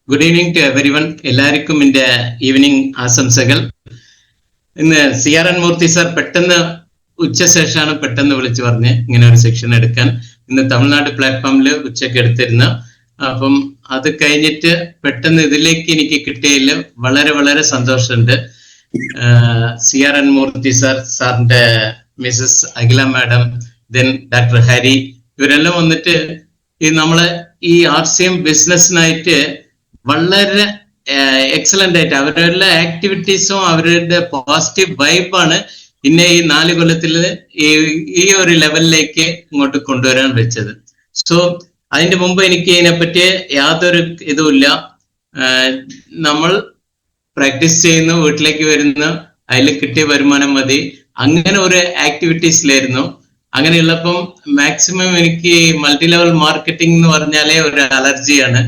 Good evening to everyone. എല്ലാവർക്കും എൻ്റെ evening ആശംസകൾ. ഇന്ന് CRN മൂർത്തി സാർ പെട്ടെന്ന് ഉച്ചശേഷമാണ് പെട്ടെന്ന് വിളിച്ചു പറഞ്ഞ് ഇങ്ങനെ ഒരു സെക്ഷൻ എടുക്കാൻ. ഇന്ന് തമിഴ്നാട് പ്ലാറ്റ്ഫോമിൽ ഉച്ചയ്ക്ക് എടുത്തിരുന്നു. അപ്പം അത് കഴിഞ്ഞിട്ട് പെട്ടെന്ന് ഇതിലേക്ക് എനിക്ക് കിട്ടിയതിൽ വളരെ വളരെ സന്തോഷമുണ്ട്. CRN മൂർത്തി സാറിന്റെ മിസ്സസ് അഖില മാഡം, ദെൻ ഡോക്ടർ ഹരി, ഇവരെല്ലാം വന്നിട്ട് ഈ നമ്മളെ ഈ RCM ബിസിനസ്സിനായിട്ട് വളരെ എക്സലന്റ് ആയിട്ട് അവരുടെ ആക്ടിവിറ്റീസും അവരുടെ പോസിറ്റീവ് വൈബാണ് ഇന്നെ ഈ 4 കൊല്ലത്തിൽ ഈ ഒരു ലെവലിലേക്ക് ഇങ്ങോട്ട് കൊണ്ടുവരാൻ വെച്ചത്. സോ അതിന്റെ മുമ്പ് എനിക്ക് ഇതിനെപ്പറ്റി യാതൊരു ഇതുമില്ല. നമ്മൾ പ്രാക്ടീസ് ചെയ്യുന്നു, വീട്ടിലേക്ക് വരുന്നു, അതിൽ കിട്ടിയ വരുമാനം മതി, അങ്ങനെ ഒരു ആക്ടിവിറ്റീസിലായിരുന്നു. അങ്ങനെയുള്ളപ്പം മാക്സിമം എനിക്ക് മൾട്ടി ലെവൽ മാർക്കറ്റിംഗ് എന്ന് പറഞ്ഞാലേ ഒരു അലർജിയാണ്.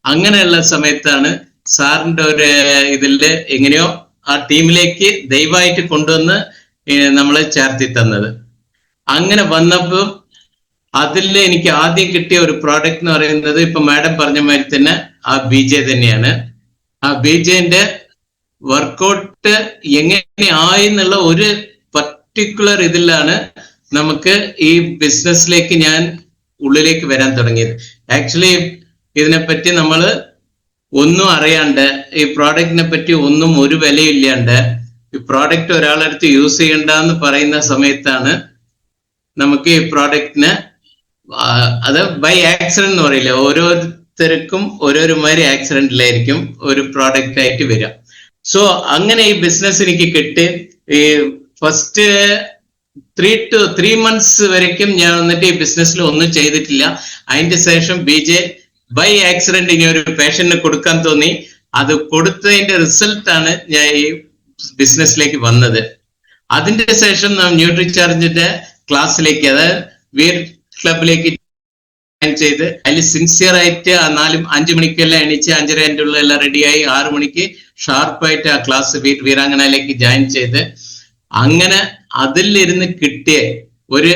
അങ്ങനെയുള്ള സമയത്താണ് സാറിന്റെ ഒരു ഇതില് എങ്ങനെയോ ആ ടീമിലേക്ക് ദയവായിട്ട് കൊണ്ടുവന്ന് നമ്മളെ ചേർത്തി തന്നത്. അങ്ങനെ വന്നപ്പോൾ അതിൽ എനിക്ക് ആദ്യം കിട്ടിയ ഒരു പ്രോഡക്റ്റ് എന്ന് പറയുന്നത് ഇപ്പൊ മാഡം പറഞ്ഞ മാതിരി തന്നെ ആ BJ തന്നെയാണ്. ആ BJന്റെ വർക്കൗട്ട് എങ്ങനെ ആയി എന്നുള്ള ഒരു പർട്ടിക്കുലർ ഇതിലാണ് നമുക്ക് ഈ ബിസിനസ്സിലേക്ക് ഞാൻ ഉള്ളിലേക്ക് വരാൻ തുടങ്ങിയത്. ആക്ച്വലി ഇതിനെപ്പറ്റി നമ്മൾ ഒന്നും അറിയാണ്ട്, ഈ പ്രോഡക്റ്റിനെ പറ്റി ഒന്നും ഒരു വിലയില്ലാണ്ട് ഈ പ്രോഡക്റ്റ് ഒരാളെടുത്ത് യൂസ് ചെയ്യണ്ടെന്ന് പറയുന്ന സമയത്താണ് നമുക്ക് ഈ പ്രോഡക്റ്റിന് അത് ബൈ ആക്സിഡന്റ് എന്ന് പറയില്ല, ഓരോരുത്തർക്കും ഓരോരുമാതിരി ആക്സിഡന്റിലായിരിക്കും ഒരു പ്രോഡക്റ്റ് ആയിട്ട് വരിക. സോ അങ്ങനെ ഈ ബിസിനസ് എനിക്ക് കിട്ടി. ഈ ഫസ്റ്റ് 3 months വരയ്ക്കും ഞാൻ വന്നിട്ട് ഈ ബിസിനസ്സിൽ ഒന്നും ചെയ്തിട്ടില്ല. അതിന്റെ ശേഷം BJ ബൈ ആക്സിഡന്റ് ഇനി ഒരു പേഷ്യന്റിന് കൊടുക്കാൻ തോന്നി. അത് കൊടുത്തതിന്റെ റിസൾട്ടാണ് ഞാൻ ഈ ബിസിനസ്സിലേക്ക് വന്നത്. അതിന്റെ ശേഷം നാം ന്യൂട്രിചാർജിന്റെ ക്ലാസ്സിലേക്ക്, അതായത് വീർ ക്ലബിലേക്ക് ജോയിൻ ചെയ്ത് അതിൽ സിൻസിയർ ആയിട്ട് 5 മണിക്കെല്ലാം എണീച്ച് 5:30 ഉള്ള എല്ലാം റെഡിയായി 6 മണിക്ക് ഷാർപ്പായിട്ട് ആ ക്ലാസ് വീരാംഗനയിലേക്ക് ജോയിൻ ചെയ്ത് അങ്ങനെ അതിലിരുന്ന് കിട്ടിയ ഒരു,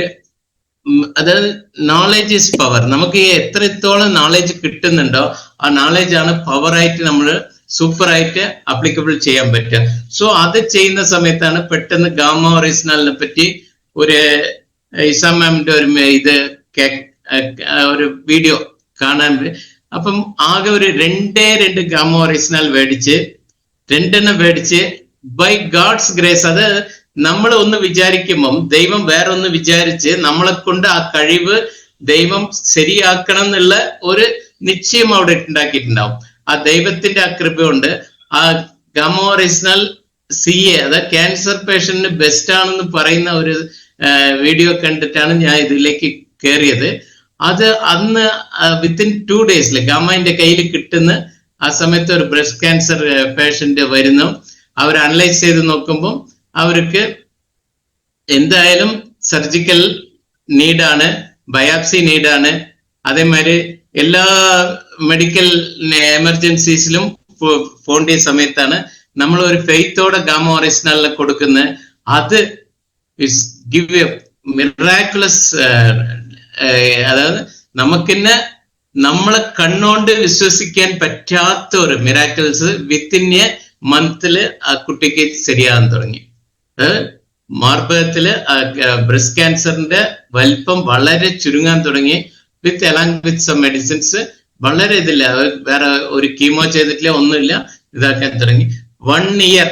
അതായത് നോളജ് ഈസ് പവർ. നമുക്ക് എത്രത്തോളം നോളജ് കിട്ടുന്നുണ്ടോ ആ നോളജ് ആണ് പവറായിട്ട് നമ്മൾ സൂപ്പറായിട്ട് അപ്ലിക്കബിൾ ചെയ്യാൻ പറ്റുക. സോ അത് ചെയ്യുന്ന സമയത്താണ് പെട്ടെന്ന് ഗാമ ഒറിജിനലിനെ പറ്റി ഒരു ഇസാ മാമിന്റെ ഒരു വീഡിയോ കാണാൻ. അപ്പം ആകെ ഒരു 2 ഗാമ ഒറിജിനൽ മേടിച്ച് 2 മേടിച്ച് ബൈ ഗാഡ്സ് ഗ്രേസ്, അത് നമ്മൾ ഒന്ന് വിചാരിക്കുമ്പം ദൈവം വേറെ ഒന്ന് വിചാരിച്ച് നമ്മളെ കൊണ്ട് ആ കഴിവ് ദൈവം ശരിയാക്കണം എന്നുള്ള ഒരു നിശ്ചയം അവിടെ ഉണ്ടാക്കിയിട്ടുണ്ടാവും. ആ ദൈവത്തിന്റെ ആ കൃപ കൊണ്ട് ആ ഗാമ ഒറിജിനൽ CA, അതായത് ക്യാൻസർ പേഷ്യന്റിന് ബെസ്റ്റ് ആണെന്ന് പറയുന്ന ഒരു വീഡിയോ കണ്ടിട്ടാണ് ഞാൻ ഇതിലേക്ക് കയറിയത്. അത് അന്ന് വിത്തിൻ 2 days ഗാമന്റെ കയ്യിൽ കിട്ടുന്ന ആ സമയത്ത് ഒരു ബ്രസ്റ്റ് ക്യാൻസർ പേഷ്യന്റ് വരുന്നു. അവർ അനലൈസ് ചെയ്ത് നോക്കുമ്പോൾ അവർക്ക് എന്തായാലും സർജിക്കൽ നീഡാണ്, ബയോപ്സി നീഡാണ്. അതേമാതിരി എല്ലാ മെഡിക്കൽ എമർജൻസീസിലും പോകേണ്ട സമയത്താണ് നമ്മൾ ഒരു ഫെയ്ത്തോടെ ഗാമ ഒറിജിനലിനെ കൊടുക്കുന്നത്. അത് ഇസ് ഗിവ് എ മിറാക്കുലസ്, അതായത് നമുക്കിന്നെ നമ്മളെ കണ്ണുകൊണ്ട് വിശ്വസിക്കാൻ പറ്റാത്ത ഒരു മിറാക്കിൾസ് വിത്തിൻ എ മന്തില് ആ കുട്ടിക്ക് ശരിയാകാൻ തുടങ്ങി. മാർബകത്തില് ബ്രസ്റ്റ് ക്യാൻസറിന്റെ വലിപ്പം വളരെ ചുരുങ്ങാൻ തുടങ്ങി. വിത്ത് സം മെഡിസിൻസ് വളരെ ഇതില്ല, വേറെ ഒരു കീമോ ചെയ്തിട്ടില്ല, ഒന്നുമില്ല, ഇതാക്കാൻ തുടങ്ങി. 1 year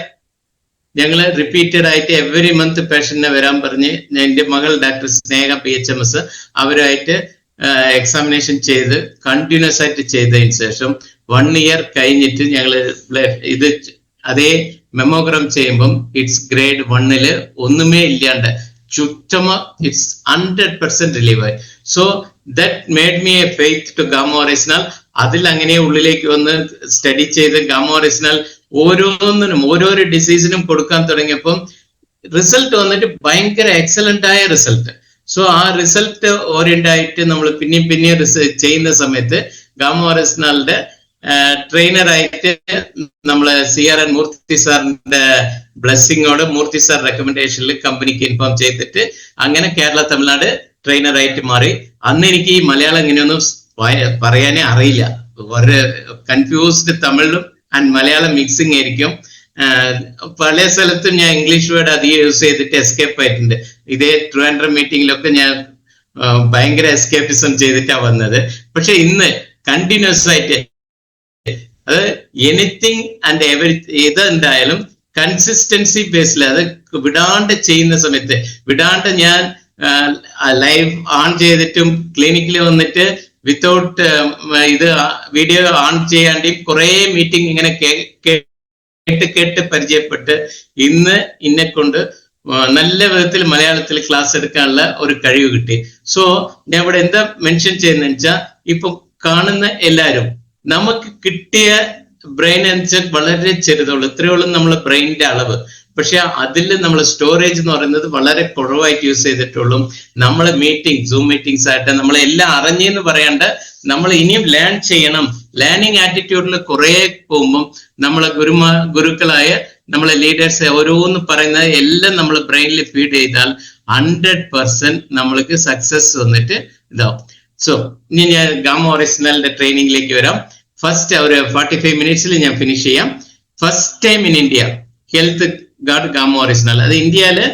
ഞങ്ങള് റിപ്പീറ്റഡ് ആയിട്ട് എവറി മന്ത് പേഷ്യന്റിനെ വരാൻ പറഞ്ഞ് എൻ്റെ മകൾ ഡോക്ടർ സ്നേഹ PHMS അവരുമായിട്ട് എക്സാമിനേഷൻ ചെയ്ത് കണ്ടിന്യൂസ് ആയിട്ട് ചെയ്തതിന് ശേഷം 1 year കഴിഞ്ഞിട്ട് ഞങ്ങള് ഇത് അതേ മെമ്മോഗ്രാം ചെയ്യുമ്പം ഇറ്റ്സ് ഗ്രേഡ് 1 ഒന്നുമേ ഇല്ലാണ്ട് ചുറ്റമ ഇറ്റ്സ് 100% റിലീവായി. So that made me a faith to gamma oryzanol. അതിൽ അങ്ങനെ ഉള്ളിലേക്ക് വന്ന് സ്റ്റഡി ചെയ്ത് ഗാമ ഒറിജിനൽ ഓരോന്നിനും ഓരോരോ ഡിസീസിനും കൊടുക്കാൻ തുടങ്ങിയപ്പം റിസൾട്ട് വന്നിട്ട് ഭയങ്കര എക്സലന്റ് ആയ റിസൾട്ട്. സോ ആ റിസൾട്ട് ഓറിയന്റ് ആയിട്ട് നമ്മൾ പിന്നെയും ചെയ്യുന്ന സമയത്ത് ഗാമ ഒറിജിനലിന്റെ ട്രെയിനറായിട്ട് നമ്മള് CRN മൂർത്തി സാറിന്റെ ബ്ലെസ്സിങ്ങോടെ മൂർത്തി സാർ റെക്കമെൻഡേഷനിൽ കമ്പനിക്ക് ഇൻഫോം ചെയ്തിട്ട് അങ്ങനെ കേരള തമിഴ്നാട് ട്രെയിനറായിട്ട് മാറി. അന്ന് എനിക്ക് ഈ മലയാളം ഇങ്ങനെയൊന്നും പറയാനേ അറിയില്ല. ഒരു കൺഫ്യൂസ്ഡ് തമിഴും ആൻഡ് മലയാളം മിക്സിംഗ് ആയിരിക്കും. പല സ്ഥലത്തും ഞാൻ ഇംഗ്ലീഷ് വേർഡ് അധികം യൂസ് ചെയ്തിട്ട് എസ്കേപ്പ് ആയിട്ടുണ്ട്. ഇതേ ട്രിവാൻഡ്രം മീറ്റിംഗിലൊക്കെ ഞാൻ ഭയങ്കര എസ്കേപ്പിസം ചെയ്തിട്ടാ വന്നത്. പക്ഷെ ഇന്ന് കണ്ടിന്യൂസ് ആയിട്ട് അത് എനിത്തിങ് ആൻഡ് എവരി ഇതെന്തായാലും കൺസിസ്റ്റൻസി ബേസിൽ അത് വിടാണ്ട് ചെയ്യുന്ന സമയത്ത്, വിടാണ്ട് ഞാൻ ലൈവ് ഓൺ ചെയ്തിട്ടും ക്ലിനിക്കിൽ വന്നിട്ട് വിത്തൗട്ട് ഇത് വീഡിയോ ഓൺ ചെയ്യാണ്ട് കുറെ മീറ്റിംഗ് ഇങ്ങനെ കേട്ട് പരിചയപ്പെട്ട് ഇന്ന് ഇന്നെ കൊണ്ട് നല്ല വിധത്തിൽ മലയാളത്തിൽ ക്ലാസ് എടുക്കാനുള്ള ഒരു കഴിവ് കിട്ടി. സോ ഞാൻ ഇവിടെ എന്താ മെൻഷൻ ചെയ്യുന്ന വെച്ചാൽ, ഇപ്പൊ കാണുന്ന എല്ലാവരും നമുക്ക് കിട്ടിയ ബ്രെയിൻ എന്ന് വെച്ചാൽ വളരെ ചെറുതുള്ളൂ, ഇത്രയുള്ളൂ നമ്മളെ ബ്രെയിനിന്റെ അളവ്. പക്ഷെ അതിൽ നമ്മൾ സ്റ്റോറേജ് എന്ന് പറയുന്നത് വളരെ കുറവായിട്ട് യൂസ് ചെയ്തിട്ടുള്ളൂ. നമ്മൾ സൂം മീറ്റിംഗ്സ് ആയിട്ട് നമ്മളെല്ലാം അറിഞ്ഞെന്ന് പറയാണ്ട് നമ്മൾ ഇനിയും ലേൺ ചെയ്യണം. ലേണിംഗ് ആറ്റിറ്റ്യൂഡിൽ കുറെ പോകുമ്പോൾ നമ്മളെ ഗുരുക്കളായ നമ്മളെ ലീഡേഴ്സ് ഓരോന്ന് പറയുന്നത് എല്ലാം നമ്മൾ ബ്രെയിനിൽ ഫീഡ് ചെയ്താൽ 100% നമ്മൾക്ക് സക്സസ് വന്നിട്ട് ഇതാവും. സോ ഇനി ഞാൻ ഗാമ ഒറിജിനലിന്റെ ട്രെയിനിങ്ങിലേക്ക് വരാം. ഫസ്റ്റ് ഒരു 45 മിനിറ്റ്സിൽ ഞാൻ ഫിനിഷ് ചെയ്യാം. First time in India health guard gamma original. അത് ഇന്ത്യയില്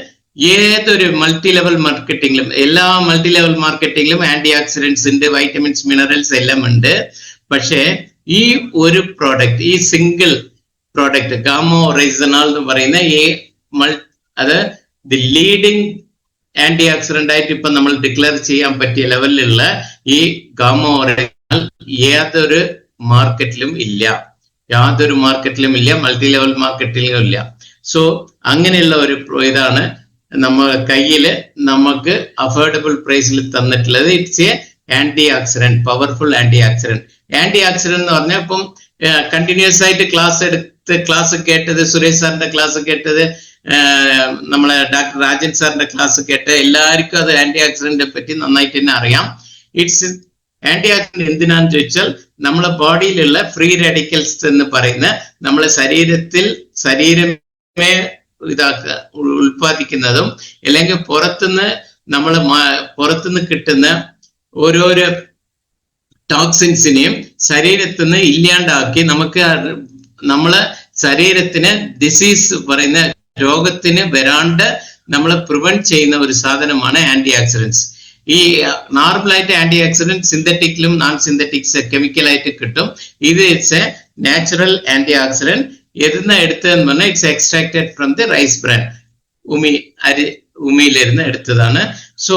ഏതൊരു മൾട്ടി ലെവൽ മാർക്കറ്റിംഗിലും, എല്ലാ മൾട്ടി ലെവൽ മാർക്കറ്റിംഗിലും ആന്റി ഓക്സിഡൻസ് ഉണ്ട്, വൈറ്റമിൻസ്, മിനറൽസ് എല്ലാം ഉണ്ട്. പക്ഷേ ഈ ഒരു പ്രോഡക്റ്റ്, ഈ സിംഗിൾ പ്രോഡക്റ്റ് ഗാമ ഒറിജിനൽ എന്ന് പറയുന്ന അത് ദി ലീഡിങ് ആന്റി ഓക്സിഡന്റ് ആയിട്ട് ഇപ്പൊ നമ്മൾ ഡിക്ലെയർ ചെയ്യാൻ പറ്റിയ ലെവലിലുള്ള ഈ ഗാമ ഒറിജിനൽ യാതൊരു മാർക്കറ്റിലും ഇല്ല, മൾട്ടി ലെവൽ മാർക്കറ്റിലും ഇല്ല. സോ അങ്ങനെയുള്ള ഒരു ഇതാണ് നമ്മുടെ കയ്യില് നമുക്ക് അഫോർഡബിൾ പ്രൈസിൽ തന്നിട്ടുള്ളത്. It's a antioxidant, powerful antioxidant. Antioxidant എന്ന് പറഞ്ഞാൽ ഇപ്പം കണ്ടിന്യൂസ് ആയിട്ട് ക്ലാസ് കേട്ടത്, സുരേഷ് സാറിന്റെ ക്ലാസ് കേട്ടത്, നമ്മളെ ഡോക്ടർ രാജൻ സാറിന്റെ ക്ലാസ് കേട്ട് എല്ലാവർക്കും അത് ആന്റി ഓക്സിഡന്റിനെ പറ്റി നന്നായിട്ട് തന്നെ അറിയാം. ഇറ്റ്സ് ആന്റി ഓക്സിഡന്റ് എന്തിനാന്ന് ചോദിച്ചാൽ, നമ്മളെ ബോഡിയിലുള്ള ഫ്രീ റാഡിക്കൽസ് എന്ന് പറയുന്ന നമ്മളെ ശരീരമേ ഉൽപ്പാദിക്കുന്നതും അല്ലെങ്കിൽ പുറത്തുനിന്ന് കിട്ടുന്ന ഓരോരോ ടോക്സിൻസിനെയും ശരീരത്തിൽ നിന്ന് ഇല്ലാണ്ടാക്കി നമുക്ക് നമ്മളെ ശരീരത്തിന് ഡിസീസ് പറയുന്ന രോഗത്തിന് വരാണ്ട് നമ്മളെ പ്രിവെന്റ് ചെയ്യുന്ന ഒരു സാധനമാണ് ആന്റി ഓക്സിഡൻസ്. ഈ നോർമലായിട്ട് ആന്റി ഓക്സിഡന്റ് സിന്തറ്റിക്കിലും നോൺ സിന്തറ്റിക്സ് കെമിക്കലായിട്ട് കിട്ടും. ഇത് it's a natural antioxidant. എതിന്ന് എടുത്തതെന്ന് പറഞ്ഞാൽ it's extracted from the rice bran, ഉമിയിലിരുന്ന് എടുത്തതാണ്. So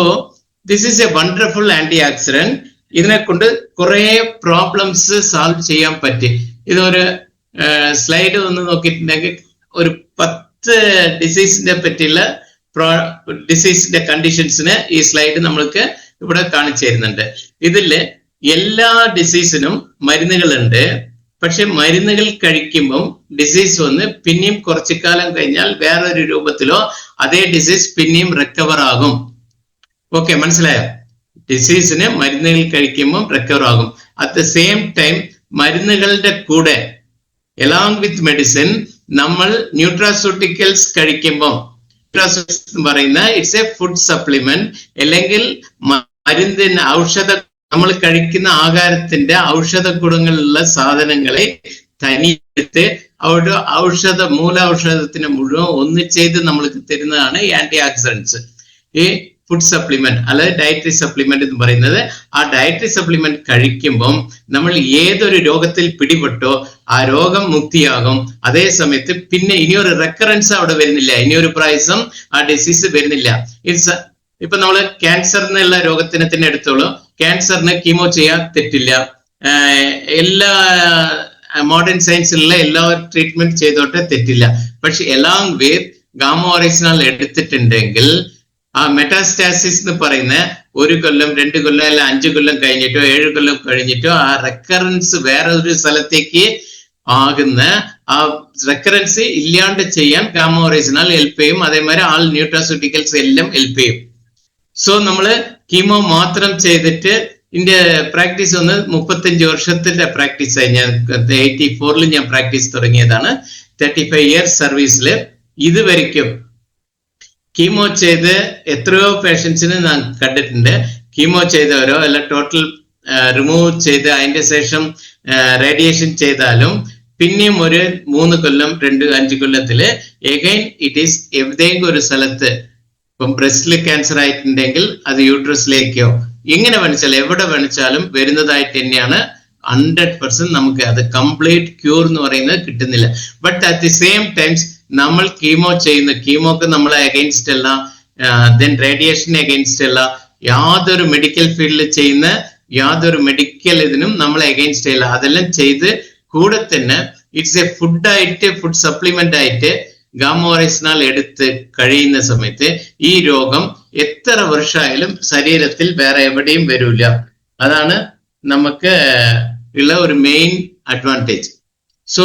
this is a wonderful antioxidant. ഇതിനെ കൊണ്ട് കുറെ പ്രോബ്ലംസ് സോൾവ് ചെയ്യാൻ പറ്റി. ഇതൊരു സ്ലൈഡ് ഒന്ന് നോക്കിയിട്ടുണ്ടെങ്കിൽ ഒരു 10 ഡിസീസിന്റെ പറ്റിയുള്ള ഡിസീസിന്റെ കണ്ടീഷൻസിന് ഈ സ്ലൈഡ് നമ്മൾക്ക് ഇവിടെ കാണിച്ചു തരുന്നുണ്ട്. ഇതില് എല്ലാ ഡിസീസിനും മരുന്നുകളുണ്ട്. പക്ഷെ മരുന്നുകൾ കഴിക്കുമ്പം ഡിസീസ് വന്ന് പിന്നെയും കുറച്ചു കാലം കഴിഞ്ഞാൽ വേറൊരു രൂപത്തിലോ അതേ ഡിസീസ് പിന്നെയും റിക്കവർ ആകും. ഓക്കെ, മനസ്സിലായോ? ഡിസീസിന് മരുന്നുകൾ കഴിക്കുമ്പോൾ റിക്കവർ ആകും. അറ്റ് ദ സെയിം ടൈം മരുന്നുകളുടെ കൂടെ എലോങ് വിത്ത് മെഡിസിൻ നമ്മൾ ന്യൂട്രാസ്യൂട്ടിക്കൽസ് കഴിക്കുമ്പോൾ, എന്ന് പറയുന്ന ഇറ്റ്സ് എ ഫുഡ് സപ്ലിമെന്റ്, അല്ലെങ്കിൽ മരുന്നിന് നമ്മൾ കഴിക്കുന്ന ആഹാരത്തിന്റെ ഔഷധ ഗുണങ്ങളുള്ള സാധനങ്ങളെ തനിയെടുത്ത് അവരുടെ മൂലൌഷധത്തിന് മുഴുവൻ ഒന്നിച്ചെയ്ത് നമ്മൾക്ക് തരുന്നതാണ് ഈ ആന്റി ഓക്സിഡൻസ്. ഈ ഫുഡ് സപ്ലിമെന്റ് അല്ലെങ്കിൽ ഡയറ്ററി സപ്ലിമെന്റ് എന്ന് പറയുന്നത്, ആ ഡയറ്ററി സപ്ലിമെന്റ് കഴിക്കുമ്പം നമ്മൾ ഏതൊരു രോഗത്തിൽ പിടിപെട്ടോ ആ രോഗം മുക്തിയാകും. അതേ സമയത്ത് പിന്നെ ഇനിയൊരു റെക്കറൻസ് അവിടെ വരുന്നില്ല, ഇനിയൊരു പ്രാവശ്യം ആ ഡിസീസ് വരുന്നില്ല. ഇപ്പൊ നമ്മള് ക്യാൻസർ എന്നുള്ള രോഗത്തിനെ തന്നെ എടുത്തോളൂ. ക്യാൻസറിന് കീമോ ചെയ്യാൻ തെറ്റില്ല, എല്ലാ മോഡേൺ സയൻസിലുള്ള എല്ലാ ട്രീറ്റ്മെന്റ് ചെയ്തോട്ടെ തെറ്റില്ല. പക്ഷെ എലോങ് വിത്ത് ഗാമ ഒറിജിനൽ എടുത്തിട്ടുണ്ടെങ്കിൽ ആ മെറ്റാസ്റ്റാസിസ് എന്ന് പറയുന്ന 1 കൊല്ലം 2 കൊല്ലം അല്ല 5 കൊല്ലം കഴിഞ്ഞിട്ടോ 7 കൊല്ലം കഴിഞ്ഞിട്ടോ ആ റെക്കറൻസ് വേറെ ഒരു സ്ഥലത്തേക്ക് ആകുന്ന ആ റെക്കറൻസ് ഇല്ലാണ്ട് ചെയ്യാൻ ഗാമ ഒറിജിനൽ ഹെൽപ്പ് ചെയ്യും. അതേമാതിരി ആൾ ന്യൂട്രാസ്യൂട്ടിക്കൽസ് എല്ലാം ഹെൽപ്പ് ചെയ്യും. സോ നമ്മള് കീമോ മാത്രം ചെയ്തിട്ട് ഇതിന്റെ പ്രാക്ടീസ് വന്ന് 35 വർഷത്തിന്റെ പ്രാക്ടീസായി. ഞാൻ 84 ഞാൻ പ്രാക്ടീസ് തുടങ്ങിയതാണ്. 35 ഇയേഴ്സ് സർവീസില് ഇതുവരെയ്ക്കും കീമോ ചെയ്ത് എത്രയോ പേഷ്യൻസിന് ഞാൻ കണ്ടിട്ടുണ്ട്. കീമോ ചെയ്തവരോ അല്ല ടോട്ടൽ റിമൂവ് ചെയ്ത് അതിന്റെ ശേഷം റേഡിയേഷൻ ചെയ്താലും പിന്നെയും ഒരു 3 കൊല്ലം 5 കൊല്ലത്തില് എഗൈൻ ഇറ്റ് ഈസ് എവിടെയെങ്കിലും ഒരു സ്ഥലത്ത്, ഇപ്പം ബ്രസ്റ്റിൽ ക്യാൻസർ ആയിട്ടുണ്ടെങ്കിൽ അത് യൂട്രസിലേക്കോ എങ്ങനെ വേണിച്ചാലും എവിടെ വേണിച്ചാലും വരുന്നതായിട്ട് തന്നെയാണ്. 100% നമുക്ക് അത് കംപ്ലീറ്റ് ക്യൂർ എന്ന് പറയുന്നത് കിട്ടുന്നില്ല. But at the same times നമ്മൾ കീമോ ചെയ്യുന്ന കീമോക്ക് നമ്മളെ അഗെയിൻസ്റ്റ് അല്ല, ദെൻ റേഡിയേഷൻ അഗെയിൻസ്റ്റ് അല്ല, യാതൊരു മെഡിക്കൽ ഫീൽഡിൽ ചെയ്യുന്ന യാതൊരു മെഡിക്കൽ ഇതിനും നമ്മളെ അഗെയിൻസ്റ്റ് അല്ല. അതെല്ലാം ചെയ്ത് കൂടെ തന്നെ ഇറ്റ്സ് എ ഫുഡ് സപ്ലിമെന്റ് ആയിട്ട് ഗാമോറൈസിനാൽ എടുത്ത് കഴിയുന്ന സമയത്ത് ഈ രോഗം എത്ര വർഷമായാലും ശരീരത്തിൽ വേറെ എവിടെയും വരില്ല. അതാണ് നമുക്ക് ഉള്ള ഒരു മെയിൻ അഡ്വാൻറ്റേജ്. സോ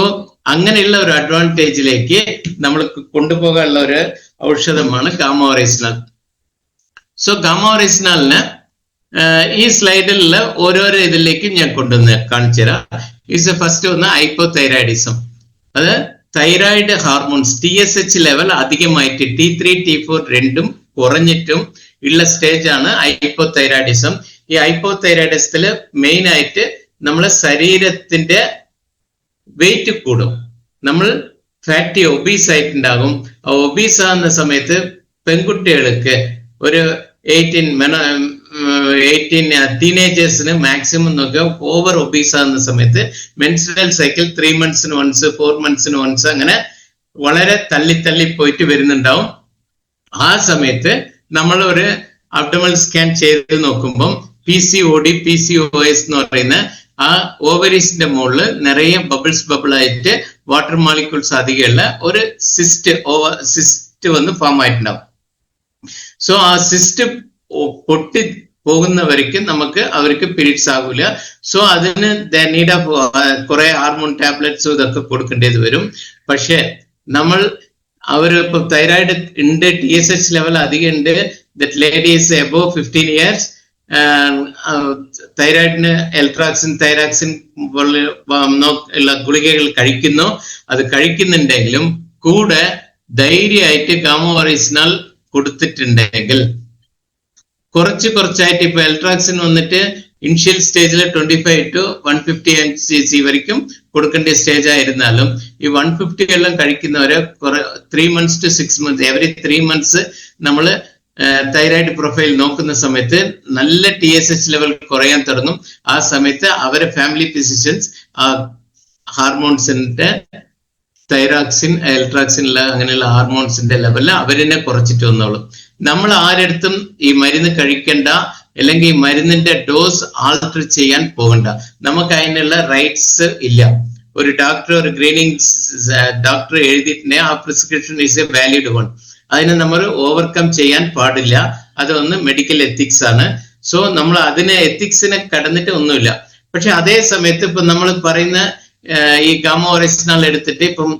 അങ്ങനെയുള്ള ഒരു അഡ്വാൻറ്റേജിലേക്ക് നമ്മൾ കൊണ്ടുപോകാനുള്ള ഒരു ഔഷധമാണ് ഗാമോറൈസിനാൽ. സോ ഗാമോറൈസിനാലിന് ഈ സ്ലൈഡിലുള്ള ഓരോരോ ഇതിലേക്കും ഞാൻ കൊണ്ടുവന്ന് കാണിച്ചു തരാം. ഇറ്റ്സ് ഫസ്റ്റ് ഒന്ന് ഹൈപ്പോതൈറോയിഡിസം. അത് തൈറോയിഡ് ഹോർമോൺസ് TSH ലെവൽ അധികമായിട്ട് T3 T4 രണ്ടും കുറഞ്ഞിട്ടും ഉള്ള സ്റ്റേജ് ആണ് ഹൈപ്പോതൈറോയിഡിസം. ഈ ഹൈപ്പോതൈറോയിഡിസത്തില് മെയിൻ ആയിട്ട് നമ്മളെ ശരീരത്തിന്റെ വെയിറ്റ് കൂടും, നമ്മൾ ഫാറ്റി ഒബീസ് ആയിട്ടുണ്ടാകും. ആ ഒബീസ് ആകുന്ന സമയത്ത് പെൺകുട്ടികൾക്ക് ഒരു 18 ടീനേജേഴ്സിന് മാക്സിമം നോക്കുക ഓവർ ഒബീസ് ആകുന്ന സമയത്ത് മെൻസ്ട്രൽ സൈക്കിൾ 3 monthsന് once 4 monthsന് once അങ്ങനെ വളരെ തള്ളി പോയിട്ട് വരുന്നുണ്ടാവും. ആ സമയത്ത് നമ്മൾ ഒരു അബ്ഡോമിനൽ സ്കാൻ ചെയ്ത് നോക്കുമ്പം PCOD PCOS എന്ന് പറയുന്ന ആ ഓവറീസിന്റെ മുകളിൽ നിറയെ ബബിൾ ആയിട്ട് വാട്ടർ മോളിക്യൂൾസ് അധികമുള്ള ഒരു സിസ്റ്റ് വന്ന് ഫോം ആയിട്ടുണ്ടാവും. സോ ആ സിസ്റ്റ് പൊട്ടി പോകുന്നവർക്ക് അവർക്ക് പീരീഡ്സ് ആകൂല. സോ അതിന് നീഡ് ഓഫ് കുറെ ഹാർമോൺ ടാബ്ലറ്റ്സും ഇതൊക്കെ കൊടുക്കേണ്ടത് വരും. പക്ഷെ ഇപ്പൊ തൈറോയിഡ് ഉണ്ട്, TSH ലെവൽ അധികം ഉണ്ട്, ദറ്റ് ലേഡീസ് എബോവ് 15 years തൈറോയിഡിന് എൽട്രാക്സിൻ തൈറാക്സിൻ പോലുള്ള ഗുളികകൾ കഴിക്കുന്നു. അത് കഴിക്കുന്നുണ്ടെങ്കിലും കൂടെ ധൈര്യമായിട്ട് ഗാമോറൈസിനാൽ കൊടുത്തിട്ടുണ്ടെങ്കിൽ കുറച്ചായിട്ട് ഇപ്പൊ എൽട്രാക്സിൻ വന്നിട്ട് ഇനിഷ്യൽ സ്റ്റേജിൽ 25 to 150 cc വரைക്കും കൊടുക്കേണ്ട സ്റ്റേജ് ആയിരുന്നാലും ഈ 150 എല്ലാം കഴിക്കുന്നവരെ 3 months to 6 months every 3 months നമ്മൾ തൈറോയിഡ് പ്രൊഫൈൽ നോക്കുന്ന സമയത്ത് നല്ല TSH ലെവൽ കുറയാൻ തുടങ്ങും. ആ സമയത്ത് അവരെ ഫാമിലി ഫിസിഷ്യൻസ് ആ ഹാർമോൺസിന്റെ തൈറാക്സിൻ എൽട്രാക്സിൻ അങ്ങനെയുള്ള ഹാർമോൺസിന്റെ ലെവലിൽ അവരെന്നെ കുറച്ചിട്ട് വന്നോളും. നമ്മൾ ആരെടുത്തും ഈ മരുന്ന് കഴിക്കണ്ട, അല്ലെങ്കിൽ ഈ മരുന്നിന്റെ ഡോസ് ആൾട്ടർ ചെയ്യാൻ പോകണ്ട. നമുക്ക് അതിനുള്ള റൈറ്റ്സ് ഇല്ല. ഒരു സ്ക്രീനിങ് ഡോക്ടർ എഴുതിയിട്ടുണ്ടെങ്കിൽ ആ prescription is A valid one. അതിനെ നമ്മൾ ഓവർകം ചെയ്യാൻ പാടില്ല. അതൊന്ന് മെഡിക്കൽ എത്തിക്സ് ആണ്. സോ നമ്മൾ എത്തിക്സിനെ കടന്നിട്ട് ഒന്നുമില്ല. പക്ഷെ അതേ സമയത്ത് ഇപ്പൊ നമ്മൾ പറയുന്ന ഈ ഗാമോറൈസിനാൽ എടുത്തിട്ട് ഇപ്പം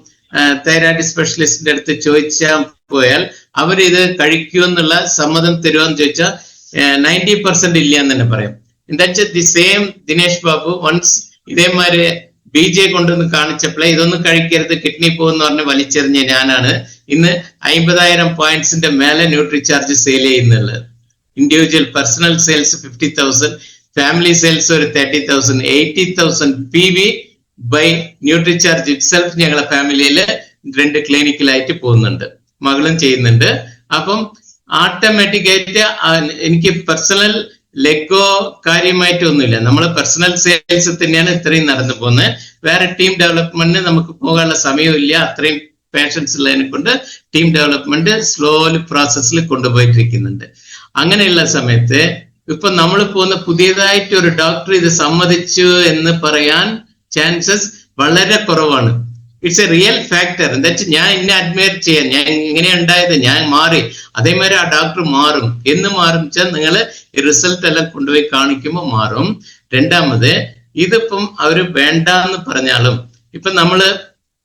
തൈറോയിഡ് സ്പെഷ്യലിസ്റ്റിന്റെ അടുത്ത് ചോദിച്ചാൽ പോയാൽ അവർ ഇത് കഴിക്കൂ എന്നുള്ള സമ്മതം തരുമെന്ന് ചോദിച്ചാൽ 90% ഇല്ല എന്ന് തന്നെ പറയാം. എന്താ the same Dinesh Babu once ഇതേമാതിരി BJ കൊണ്ടുവന്ന് കാണിച്ചപ്പോഴേ ഇതൊന്നും കഴിക്കരുത് കിഡ്നി പോകുന്ന പറഞ്ഞ് വലിച്ചെറിഞ്ഞ ഞാനാണ് ഇന്ന് 50,000 പോയിന്റ്സിന്റെ മേലെ ന്യൂട്രി ചാർജ് സെയിൽ ചെയ്യുന്നുള്ളത്. Individual personal sales 50,000, family sales ഒരു 30,000, 80,000 PV by Nutricharge itself ഞങ്ങളെ ഫാമിലിയിൽ 2 ക്ലിനിക്കിലായിട്ട് പോകുന്നുണ്ട്, മകളും ചെയ്യുന്നുണ്ട്. അപ്പം ഓട്ടോമാറ്റിക് ആയിട്ട് എനിക്ക് പേഴ്സണൽ ലെഗോ കാര്യമായിട്ടൊന്നുമില്ല. നമ്മൾ പേഴ്സണൽ സെയിൽസ് തന്നെയാണ് ഇത്രയും നടന്നു പോകുന്നത്. വേറെ ടീം ഡെവലപ്മെന്റിന് നമുക്ക് പോകാനുള്ള സമയമില്ല. അത്രയും പേഷ്യൻസ് ഉള്ളതിനെ കൊണ്ട് ടീം ഡെവലപ്മെന്റ് സ്ലോലി പ്രോസസ്സിൽ കൊണ്ടുപോയിട്ടിരിക്കുന്നുണ്ട്. അങ്ങനെയുള്ള സമയത്ത് ഇപ്പൊ നമ്മൾ പോകുന്ന പുതിയതായിട്ട് ഒരു ഡോക്ടർ ഇത് സമ്മതിച്ചു എന്ന് പറയാൻ ചാൻസസ് വളരെ കുറവാണ്. It's A real factor. എന്താ വെച്ചാൽ ഞാൻ എന്നെ അഡ്മയർ ചെയ്യാൻ, ഞാൻ ഇങ്ങനെ ഉണ്ടായത്, ഞാൻ മാറി, അതേമാതിരി ആ ഡോക്ടർ മാറും. എന്ന് മാറും വെച്ചാൽ നിങ്ങൾ റിസൾട്ട് എല്ലാം കൊണ്ടുപോയി കാണിക്കുമ്പോൾ മാറും. രണ്ടാമത് ഇതിപ്പം അവര് വേണ്ടെന്ന് പറഞ്ഞാലും ഇപ്പൊ നമ്മള്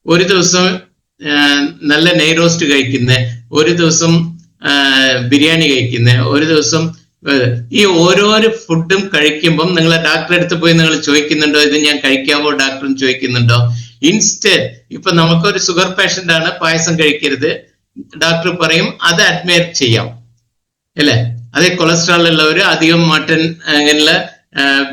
ഒരു ദിവസം നല്ല നെയ് റോസ്റ്റ് കഴിക്കുന്ന, ഒരു ദിവസം ബിരിയാണി കഴിക്കുന്ന, ഒരു ദിവസം ഈ ഓരോരോ ഫുഡും കഴിക്കുമ്പം നിങ്ങളെ ഡോക്ടറെ അടുത്ത് പോയി നിങ്ങൾ ചോദിക്കുന്നുണ്ടോ ഇത് ഞാൻ കഴിക്കാവോ ഡോക്ടറും ചോദിക്കുന്നുണ്ടോ? ഇൻസ്റ്റെഡ് ഇപ്പൊ നമുക്കൊരു ഷുഗർ പേഷ്യന്റ് ആണ്, പായസം കഴിക്കരുത്, ഡോക്ടർ പറയും അത് അഡ്മയർ ചെയ്യാം അല്ലെ. അതേ കൊളസ്ട്രോൾ ഉള്ളവര് അധികം മട്ടൺ അങ്ങനെയുള്ള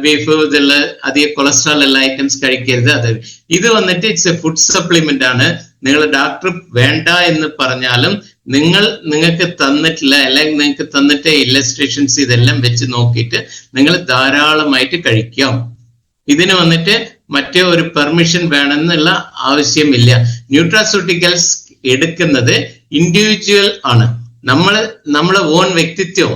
ബീഫ് ഇതുള്ള അധികം കൊളസ്ട്രോൾ ഉള്ള ഐറ്റംസ് കഴിക്കരുത്. അത് ഇത് വന്നിട്ട് ഇറ്റ്സ് എ ഫുഡ് സപ്ലിമെന്റ് ആണ്. നിങ്ങൾ ഡോക്ടർ വേണ്ട എന്ന് പറഞ്ഞാലും നിങ്ങൾക്ക് തന്നിട്ടില്ല, അല്ലെങ്കിൽ നിങ്ങൾക്ക് തന്നിട്ട് ഇല്ലസ്ട്രേഷൻസ് ഇതെല്ലാം വെച്ച് നോക്കിയിട്ട് നിങ്ങൾ ധാരാളമായിട്ട് കഴിക്കാം. ഇതിന് വന്നിട്ട് മറ്റേ ഒരു പെർമിഷൻ വേണമെന്നുള്ള ആവശ്യമില്ല. ന്യൂട്രാസ്യൂട്ടിക്കൽസ് എടുക്കുന്നത് ഇൻഡിവിജ്വൽ ആണ്. നമ്മളെ ഓൺ വ്യക്തിത്വം,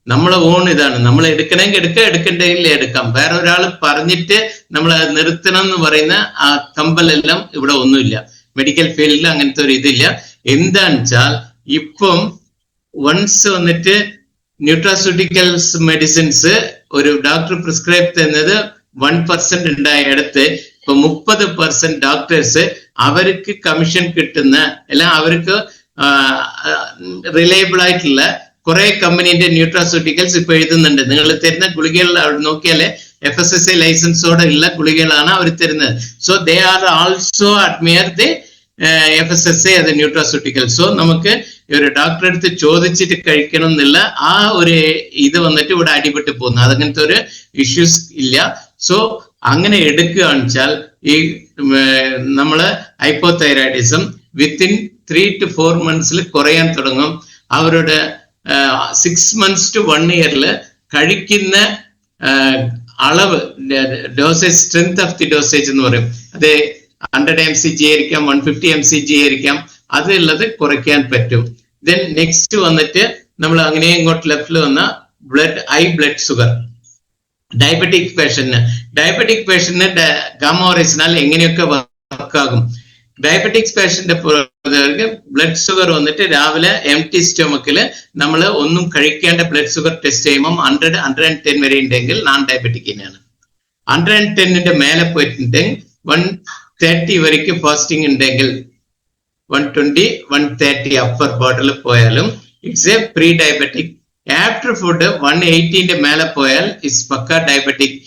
നമ്മളെ ഓൺ ഇതാണ്. നമ്മൾ എടുക്കണമെങ്കിൽ എടുക്കാം, എടുക്കണ്ടെങ്കിൽ എടുക്കാം. വേറെ ഒരാൾ പറഞ്ഞിട്ട് നമ്മൾ നിർത്തണം എന്ന് പറയുന്ന ആ കമ്പലെല്ലാം ഇവിടെ ഒന്നുമില്ല. മെഡിക്കൽ ഫീൽഡിൽ അങ്ങനത്തെ ഒരു ഇതില്ല. എന്താണെന്ന് വെച്ചാൽ ഇപ്പം വൺസ് വന്നിട്ട് ന്യൂട്രാസ്യൂട്ടിക്കൽസ് മെഡിസിൻസ് ഒരു ഡോക്ടർ പ്രിസ്ക്രൈബ് ചെയ്യുന്നത് 1% ഉണ്ടായിടത്ത് ഇപ്പൊ 30% ഡോക്ടേഴ്സ് അവർക്ക് കമ്മീഷൻ കിട്ടുന്ന എല്ലാം അവർക്ക് റിലയബിൾ ആയിട്ടുള്ള കുറെ കമ്പനീന്റെ ന്യൂട്രാസ്യൂട്ടിക്കൽസ് ഇപ്പൊ എഴുതുന്നുണ്ട്. നിങ്ങൾ തരുന്ന ഗുളികകൾ നോക്കിയാലേ FSSAI ലൈസൻസോടെ ഉള്ള ഗുളികകളാണ് അവർ തരുന്നത്. So they are also അഡ്മിയർ the FSSAI അത് ന്യൂട്രാസ്യൂട്ടിക്കൽ. സോ നമുക്ക് ഒരു ഡോക്ടറെ അടുത്ത് ചോദിച്ചിട്ട് കഴിക്കണം എന്നുള്ള ആ ഒരു ഇത് വന്നിട്ട് ഇവിടെ അടിപെട്ട് പോകുന്നു. അതങ്ങനത്തെ ഒരു ഇഷ്യൂസ് ഇല്ല. സോ അങ്ങനെ എടുക്കുകയാണെന്ന് വെച്ചാൽ ഈ നമ്മള് ഹൈപ്പോതൈറോയിഡിസം വിത്തിൻ 3 to 4 months കുറയാൻ തുടങ്ങും. അവരുടെ 6 months to 1 year കഴിക്കുന്ന അളവ് dosage, strength of the dosage എന്ന് പറയും. അത് 100 mcg ആയിരിക്കാം, 150 mcg ആയിരിക്കാം. അതുള്ളത് കുറയ്ക്കാൻ പറ്റും. ദെൻ നെക്സ്റ്റ് വന്നിട്ട് നമ്മൾ അങ്ങനെ ഇങ്ങോട്ട് ലെഫ്റ്റിൽ വന്ന ഹൈ ബ്ലഡ് ഷുഗർ ഡയബറ്റിക് പേഷ്യന്റിന് ഗാമോറൈസിനാൽ എങ്ങനെയൊക്കെ വർക്കാകും. ഡയബറ്റിക്സ് പേഷ്യന്റ് ബ്ലഡ് ഷുഗർ വന്നിട്ട് രാവിലെ എംപ്റ്റി സ്റ്റൊമക്കില് നമ്മൾ ഒന്നും കഴിക്കേണ്ട ബ്ലഡ് ഷുഗർ ടെസ്റ്റ് ചെയ്യുമ്പോൾ 100-110 വരെ ഉണ്ടെങ്കിൽ നോൺ ഡയബറ്റിക് തന്നെയാണ്. 110ന്റെ മേലെ പോയിട്ടുണ്ടെങ്കിൽ 130 വരയ്ക്ക് ഫാസ്റ്റിംഗ് ഉണ്ടെങ്കിൽ 120-130 അപ്പർ ബോർഡറിൽ പോയാലും it's a prediabetic. After food 180ന്റെ മേലെ പോയാൽ ഇറ്റ്സ് പക്ക ഡയബറ്റിക്.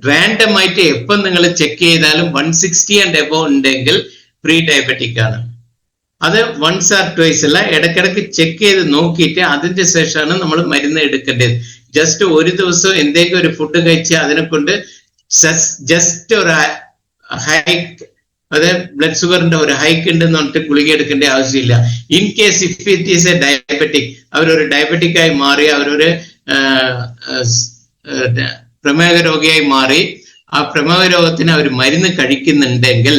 റാൻഡം ആയിട്ട് എപ്പം നിങ്ങൾ ചെക്ക് ചെയ്താലും 160 ആൻഡ് എബോവ് ഉണ്ടെങ്കിൽ പ്രീ ഡയബറ്റിക് ആണ്. അത് വൺസ് ആർ ട്വൈസ് അല്ല, ഇടയ്ക്കിടയ്ക്ക് ചെക്ക് ചെയ്ത് നോക്കിയിട്ട് അതിന്റെ ശേഷമാണ് നമ്മൾ മരുന്ന് എടുക്കേണ്ടത്. ജസ്റ്റ് ഒരു ദിവസം എന്തെങ്കിലും ഒരു ഫുഡ് കഴിച്ച് അതിനെ കൊണ്ട് ജസ്റ്റ് ഒരു ഹൈക്ക്, അത് ബ്ലഡ് ഷുഗറിന്റെ ഒരു ഹൈക്ക് ഉണ്ടെന്ന് പറഞ്ഞിട്ട് ഗുളിക എടുക്കേണ്ട ആവശ്യമില്ല. In case if it is A diabetic, അവരൊരു ഡയബറ്റിക് ആയി മാറി, അവരൊരു പ്രമേഹ രോഗിയായി മാറി, ആ പ്രമേഹ രോഗത്തിന് അവർ മരുന്ന് കഴിക്കുന്നുണ്ടെങ്കിൽ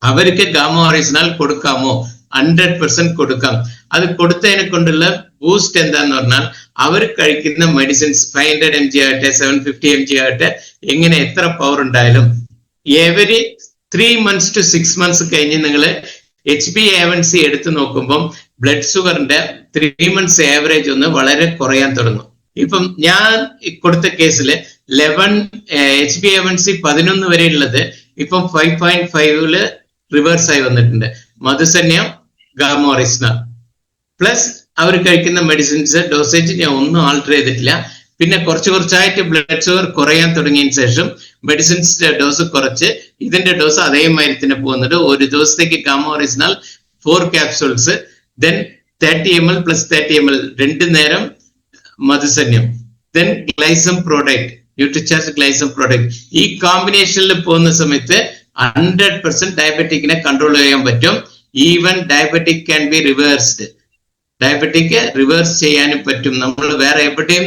അവർക്ക് ഗാമോറൈസിനാൽ കൊടുക്കാമോ? 100% കൊടുക്കാം. അത് കൊടുത്തതിനെ കൊണ്ടുള്ള ബൂസ്റ്റ് എന്താന്ന് പറഞ്ഞാൽ അവർ കഴിക്കുന്ന മെഡിസിൻസ് 500 mg ആകട്ടെ 750 mg ആകട്ടെ എങ്ങനെ എത്ര പവർ ഉണ്ടായാലും എവരി 3 months to 6 months കഴിഞ്ഞ് നിങ്ങൾ HbA1c എടുത്തു നോക്കുമ്പോൾ ബ്ലഡ് ഷുഗറിന്റെ 3 months ആവറേജ് ഒന്ന് വളരെ കുറയാൻ തുടങ്ങും. ഇപ്പം ഞാൻ കൊടുത്ത കേസില് HbA1c 11 വരെ ഉള്ളത് ഇപ്പം 5.5 റിവേഴ്സ് ആയി വന്നിട്ടുണ്ട്. മധുസന്യം, ഗാമോറൈസിന പ്ലസ് അവർ കഴിക്കുന്ന മെഡിസിൻസ് ഡോസേജ് ഞാൻ ഒന്നും ആൾട്ടർ ചെയ്തിട്ടില്ല. പിന്നെ കുറച്ചായിട്ട് ബ്ലഡ് ഷുഗർ കുറയാൻ തുടങ്ങിയതിന് ശേഷം മെഡിസിൻസിന്റെ ഡോസ് കുറച്ച് ഇതിന്റെ ഡോസ് അതേമാതിരി തന്നെ പോകുന്നുണ്ട്. ഒരു ദിവസത്തേക്ക് ഗാമോറൈസിനാൽ 4 capsules, ദെൻ 30 ml + 30 ml 2 നേരം മധുസന്യം, ദെൻ ഗ്ലൈസം പ്രോഡക്റ്റ്, ന്യൂട്രിചാർജ് ഗ്ലൈസം പ്രോഡക്റ്റ്. ഈ കോമ്പിനേഷനിൽ പോകുന്ന സമയത്ത് 100% ഡയബറ്റിക്കിനെ കൺട്രോൾ ചെയ്യാൻ പറ്റും. Even diabetic can be reversed. Diabetic reverse ചെയ്യാനും പറ്റും. നമ്മൾ വേറെ എവിടെയും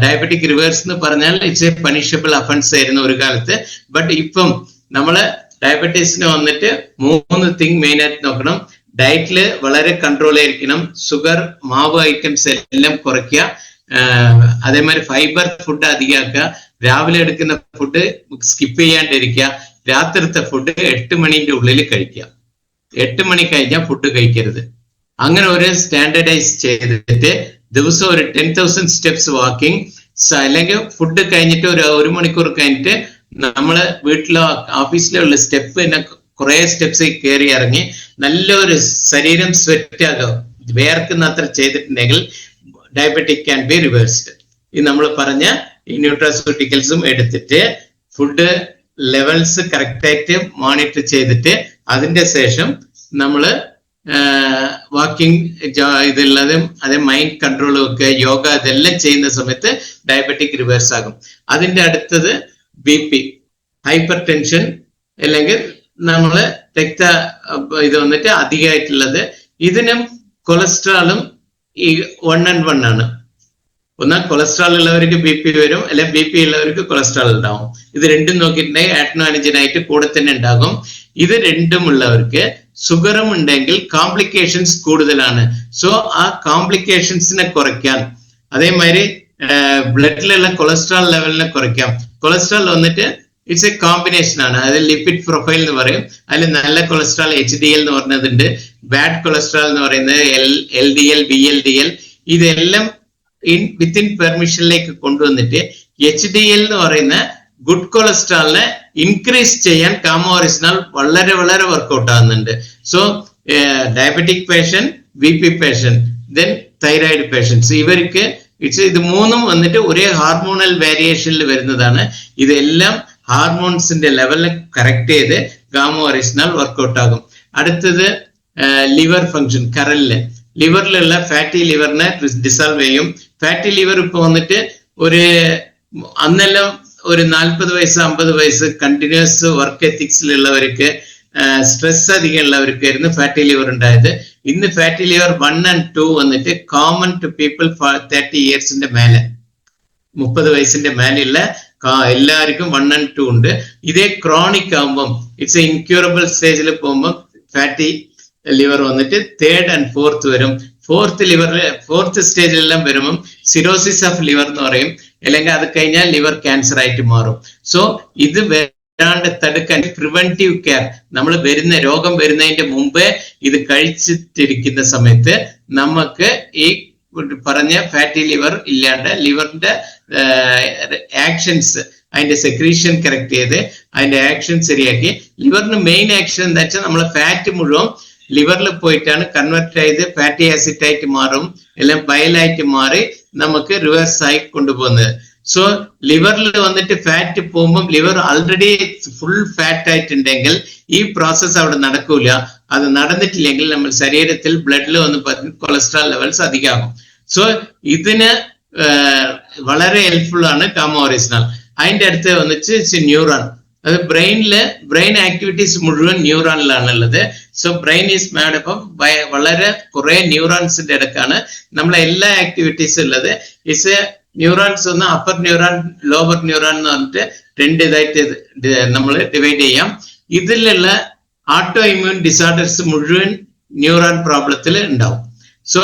ഡയബറ്റിക് റിവേഴ്സ് എന്ന് പറഞ്ഞാൽ ഇറ്റ്സ് എ പണിഷബിൾ അഫൻസ് ആയിരുന്നു ഒരു കാലത്ത്. ബട്ട് ഇപ്പം നമ്മള് ഡയബറ്റീസിന് വന്നിട്ട് 3 തിങ് മെയിൻ ആയിട്ട് നോക്കണം. ഡയറ്റില് വളരെ കൺട്രോൾ ആയിരിക്കണം. ഷുഗർ, മാവ് ഐറ്റംസ് എല്ലാം കുറയ്ക്കുക. അതേമാതിരി ഫൈബർ ഫുഡ് അധികമാക്കുക. രാവിലെ എടുക്കുന്ന ഫുഡ് സ്കിപ്പ് ചെയ്യാണ്ടിരിക്കുക. രാത്രിത്തെ ഫുഡ് 8 മണിന്റെ ഉള്ളിൽ കഴിക്കുക. 8 മണി കഴിഞ്ഞാൽ ഫുഡ് കഴിക്കരുത്. അങ്ങനെ ഒരു സ്റ്റാൻഡർഡൈസ് ചെയ്തിട്ട് ദിവസം ഒരു 10,000 steps വാക്കിംഗ്, അല്ലെങ്കിൽ ഫുഡ് കഴിഞ്ഞിട്ട് ഒരു 1 മണിക്കൂർ കഴിഞ്ഞിട്ട് നമ്മള് വീട്ടിലോ ഓഫീസിലോ ഉള്ള സ്റ്റെപ്പ് തന്നെ കുറെ സ്റ്റെപ്സ് കയറി ഇറങ്ങി നല്ലൊരു ശരീരം സ്വെറ്റ് ആകും, വേർക്കുന്ന അത്ര ചെയ്തിട്ടുണ്ടെങ്കിൽ ഡയബറ്റിക് ക്യാൻ ബി റിവേഴ്സ്ഡ്. ഈ നമ്മൾ പറഞ്ഞ ഈ ന്യൂട്രാസ്യൂട്ടിക്കൽസും എടുത്തിട്ട് ഫുഡ് ലെവൽസ് കറക്റ്റ് ആയിട്ട് മോണിറ്റർ ചെയ്തിട്ട് അതിന്റെ ശേഷം നമ്മള് വാക്കിംഗ് ഇതുള്ളതും അതേ മൈൻഡ് കൺട്രോളും ഒക്കെ യോഗ ഇതെല്ലാം ചെയ്യുന്ന സമയത്ത് ഡയബറ്റിക് റിവേഴ്സ് ആകും. അതിന്റെ അടുത്തത് BP, ഹൈപ്പർ ടെൻഷൻ, അല്ലെങ്കിൽ നമ്മള് ഇത് വന്നിട്ട് അധികമായിട്ടുള്ളത്. ഇതിനും കൊളസ്ട്രോളും ഈ 1 and 1 ആണ്. ഒന്നാൽ കൊളസ്ട്രോൾ ഉള്ളവർക്ക് BP വരും, അല്ലെ BP ഉള്ളവർക്ക് കൊളസ്ട്രോൾ ഉണ്ടാവും. ഇത് രണ്ടും നോക്കിയിട്ടുണ്ടെങ്കിൽ ആഡ്നോഅനജനായിട്ട് കൂടെ തന്നെ ഉണ്ടാകും. ഇത് രണ്ടും ഉള്ളവർക്ക് ഷുഗറും ഉണ്ടെങ്കിൽ കോംപ്ലിക്കേഷൻസ് കൂടുതലാണ്. സോ ആ കോംപ്ലിക്കേഷൻസിനെ കുറയ്ക്കാൻ, അതേമാതിരി ബ്ലഡിലുള്ള കൊളസ്ട്രോൾ ലെവലിനെ കുറയ്ക്കാം. കൊളസ്ട്രോൾ വന്നിട്ട് ഇറ്റ്സ് എ കോമ്പിനേഷൻ ആണ്. അത് ലിപ്പിഡ് പ്രൊഫൈൽ എന്ന് പറയും. അതിൽ നല്ല കൊളസ്ട്രോൾ HDL എന്ന് പറഞ്ഞതുണ്ട്, ബാഡ് കൊളസ്ട്രോൾ എന്ന് പറയുന്നത് LDL, VLDL. ഇതെല്ലാം വിത്തിൻ പെർമിഷനിലേക്ക് കൊണ്ടുവന്നിട്ട് HDL എന്ന് പറയുന്ന ഗുഡ് കൊളസ്ട്രോളിനെ ഇൻക്രീസ് ചെയ്യാൻ കാമോറിസിനാൽ വളരെ വളരെ വർക്ക്ഔട്ട് ആകുന്നുണ്ട്. So diabetic patient, BP patient, then thyroid patients, ഇവർക്ക് ഇത് മൂന്നും വന്നിട്ട് ഒരേ ഹാർമോണൽ വേരിയേഷനിൽ വരുന്നതാണ്. ഇതെല്ലാം ഹാർമോൺസിന്റെ ലെവലിനെ കറക്റ്റ് ചെയ്ത് ഗാമോറിസിനാൽ വർക്ക്ഔട്ട് ആകും. അടുത്തത് ലിവർ ഫങ്ഷൻ. ലിവറിലുള്ള ഫാറ്റി ലിവറിനെ ഡിസോൾവ് ചെയ്യും. ഫാറ്റി ലിവർ ഇപ്പൊ വന്നിട്ട് അന്നെല്ലാം ഒരു 40 വയസ്സ് 50 വയസ്സ് കണ്ടിന്യൂസ് വർക്ക് എത്തിക്സിലുള്ളവർക്ക്, സ്ട്രെസ് അധികം ഉള്ളവർക്കായിരുന്നു ഫാറ്റി ലിവർ ഉണ്ടായത്. ഇന്ന് ഫാറ്റി ലിവർ 1 and 2 വന്നിട്ട് കോമൺ ടു പീപ്പിൾ 30 ഇയേഴ്സിന്റെ മേലെ, 30 വയസ്സിന്റെ മേലെയുള്ള എല്ലാവർക്കും 1 and 2 ഉണ്ട്. ഇതേ ക്രോണിക് ആകുമ്പം ഇറ്റ്സ് എ ഇൻക്യൂറബിൾ സ്റ്റേജിൽ പോകുമ്പോൾ ഫാറ്റി ലിവർ വന്നിട്ട് 3rd and 4th വരും. ഫോർത്ത് സ്റ്റേജിലെല്ലാം വരുമ്പം സിറോസിസ് ഓഫ് ലിവർ എന്ന് പറയും, അല്ലെങ്കിൽ അത് കഴിഞ്ഞാൽ ലിവർ ക്യാൻസർ ആയിട്ട് മാറും. സോ ഇത് വരാണ്ട് തടുക്കാൻ പ്രിവെന്റീവ് കെയർ, നമ്മൾ രോഗം വരുന്നതിന്റെ മുമ്പേ ഇത് കഴിച്ചിട്ടിരിക്കുന്ന സമയത്ത് നമുക്ക് ഈ പറഞ്ഞ ഫാറ്റി ലിവർ ഇല്ലാണ്ട് ലിവറിന്റെ ആക്ഷൻസ്, അതിന്റെ സെക്രീഷൻ കറക്റ്റ് ചെയ്ത് അതിന്റെ ആക്ഷൻ ശരിയാക്കി. ലിവറിന് മെയിൻ ആക്ഷൻ എന്താ വെച്ചാൽ നമ്മളെ ഫാറ്റ് മുഴുവൻ ലിവറിൽ പോയിട്ടാണ് കൺവെർട്ട് ചെയ്ത് ഫാറ്റി ആസിഡ് ആയിട്ട് മാറും, എല്ലാം ബയലായിട്ട് മാറി നമുക്ക് റിവേഴ്സ് ആയി കൊണ്ടുപോകുന്നത്. സോ ലിവറിൽ വന്നിട്ട് ഫാറ്റ് പോകുമ്പോൾ ലിവർ ആൾറെഡി ഫുൾ ഫാറ്റ് ആയിട്ടുണ്ടെങ്കിൽ ഈ പ്രോസസ്സ് അവിടെ നടക്കൂല. അത് നടന്നിട്ടില്ലെങ്കിൽ നമ്മൾ ശരീരത്തിൽ ബ്ലഡിൽ വന്ന് കൊളസ്ട്രോൾ ലെവൽസ് അധികമാകും. സോ ഇതിന് വളരെ ഹെൽപ്ഫുൾ ആണ് കാമോറിസിനാൽ. അതിന്റെ അടുത്ത് വന്നിട്ട് ന്യൂറോൺ, അത് ബ്രെയിൻ ആക്ടിവിറ്റീസ് മുഴുവൻ ന്യൂറോണിലാണ് ഉള്ളത്. So brain is made up വളരെ കുറെ ന്യൂറോൺസിന്റെ ഇടക്കാണ് നമ്മളെ എല്ലാ ആക്ടിവിറ്റീസും ഉള്ളത്. ഇറ്റ്സ് ന്യൂറോൺസ് ഒന്ന് അപ്പർ ന്യൂറോൺ, ലോവർ ന്യൂറോൺ എന്ന് പറഞ്ഞിട്ട് 2 ഇതായിട്ട് നമ്മൾ ഡിവൈഡ് ചെയ്യാം. ഇതിലുള്ള ഓട്ടോ ഇമ്മ്യൂൺ ഡിസോർഡേഴ്സ് മുഴുവൻ ന്യൂറോൺ പ്രോബ്ലത്തിൽ ഉണ്ടാവും. സോ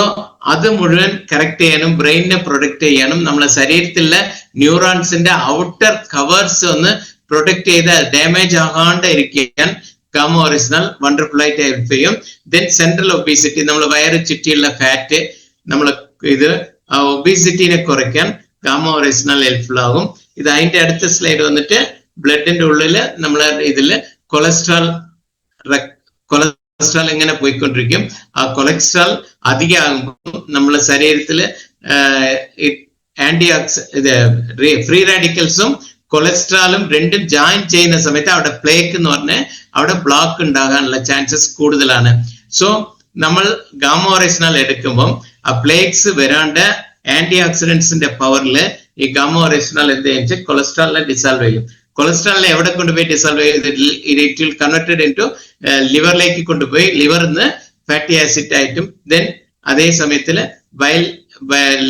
അത് മുഴുവൻ കറക്റ്റ് ചെയ്യാനും ബ്രെയിനിനെ പ്രൊട്ടക്ട് ചെയ്യാനും നമ്മളെ ശരീരത്തിലെ ന്യൂറോൺസിന്റെ ഔട്ടർ കവേഴ്സ് ഒന്ന് പ്രൊട്ടക്ട് ചെയ്ത് ഡാമേജ് ആകാണ്ട് ഇരിക്കാൻ കാമോറിസിനാൽ വണ്ടർഫുൾ ആയിട്ട് ഹെൽപ്പ് ചെയ്യും. ദെൻ സെൻട്രൽ ഒബീസിറ്റി, നമ്മൾ വയറ് ചുറ്റിയുള്ള ഫാറ്റ്, നമ്മൾ ഇത് ഒബീസിറ്റിനെ കുറയ്ക്കാൻ കാമോറിസിനാൽ ഹെൽപ്ഫുൾ ആകും. ഇത് അതിന്റെ അടുത്ത സ്ലൈഡ് വന്നിട്ട് ബ്ലഡിന്റെ ഉള്ളില് നമ്മളെ ഇതില് കൊളസ്ട്രോൾ ഇങ്ങനെ പോയിക്കൊണ്ടിരിക്കും. ആ കൊളസ്ട്രോൾ അധികമാകുമ്പോൾ നമ്മളെ ശരീരത്തില് ഫ്രീ റാഡിക്കൽസും കൊളസ്ട്രോളും രണ്ടും ജോയിൻ ചെയ്യുന്ന സമയത്ത് അവിടെ പ്ലേക്ക് എന്ന് പറഞ്ഞ് അവിടെ ബ്ലോക്ക് ഉണ്ടാകാനുള്ള ചാൻസസ് കൂടുതലാണ്. സോ നമ്മൾ ഗാമോറിസിനാൽ എടുക്കുമ്പോൾ ആ പ്ലേക്സ് വരാണ്ട് ആന്റി ഓക്സിഡന്റ്സിന്റെ പവറിൽ ഈ ഗാമോറിസിനാൽ എന്ത് വെച്ചാൽ കൊളസ്ട്രോളിനെ ഡിസോൾവ് ചെയ്യും. കൊളസ്ട്രോളിനെ എവിടെ കൊണ്ടുപോയി ഡിസോൾവ് ചെയ്ത് it will converted into ലിവറിലേക്ക് കൊണ്ടുപോയി ലിവറിന്ന് ഫാറ്റി ആസിഡ് ആയിട്ടും ദെൻ അതേ സമയത്തില്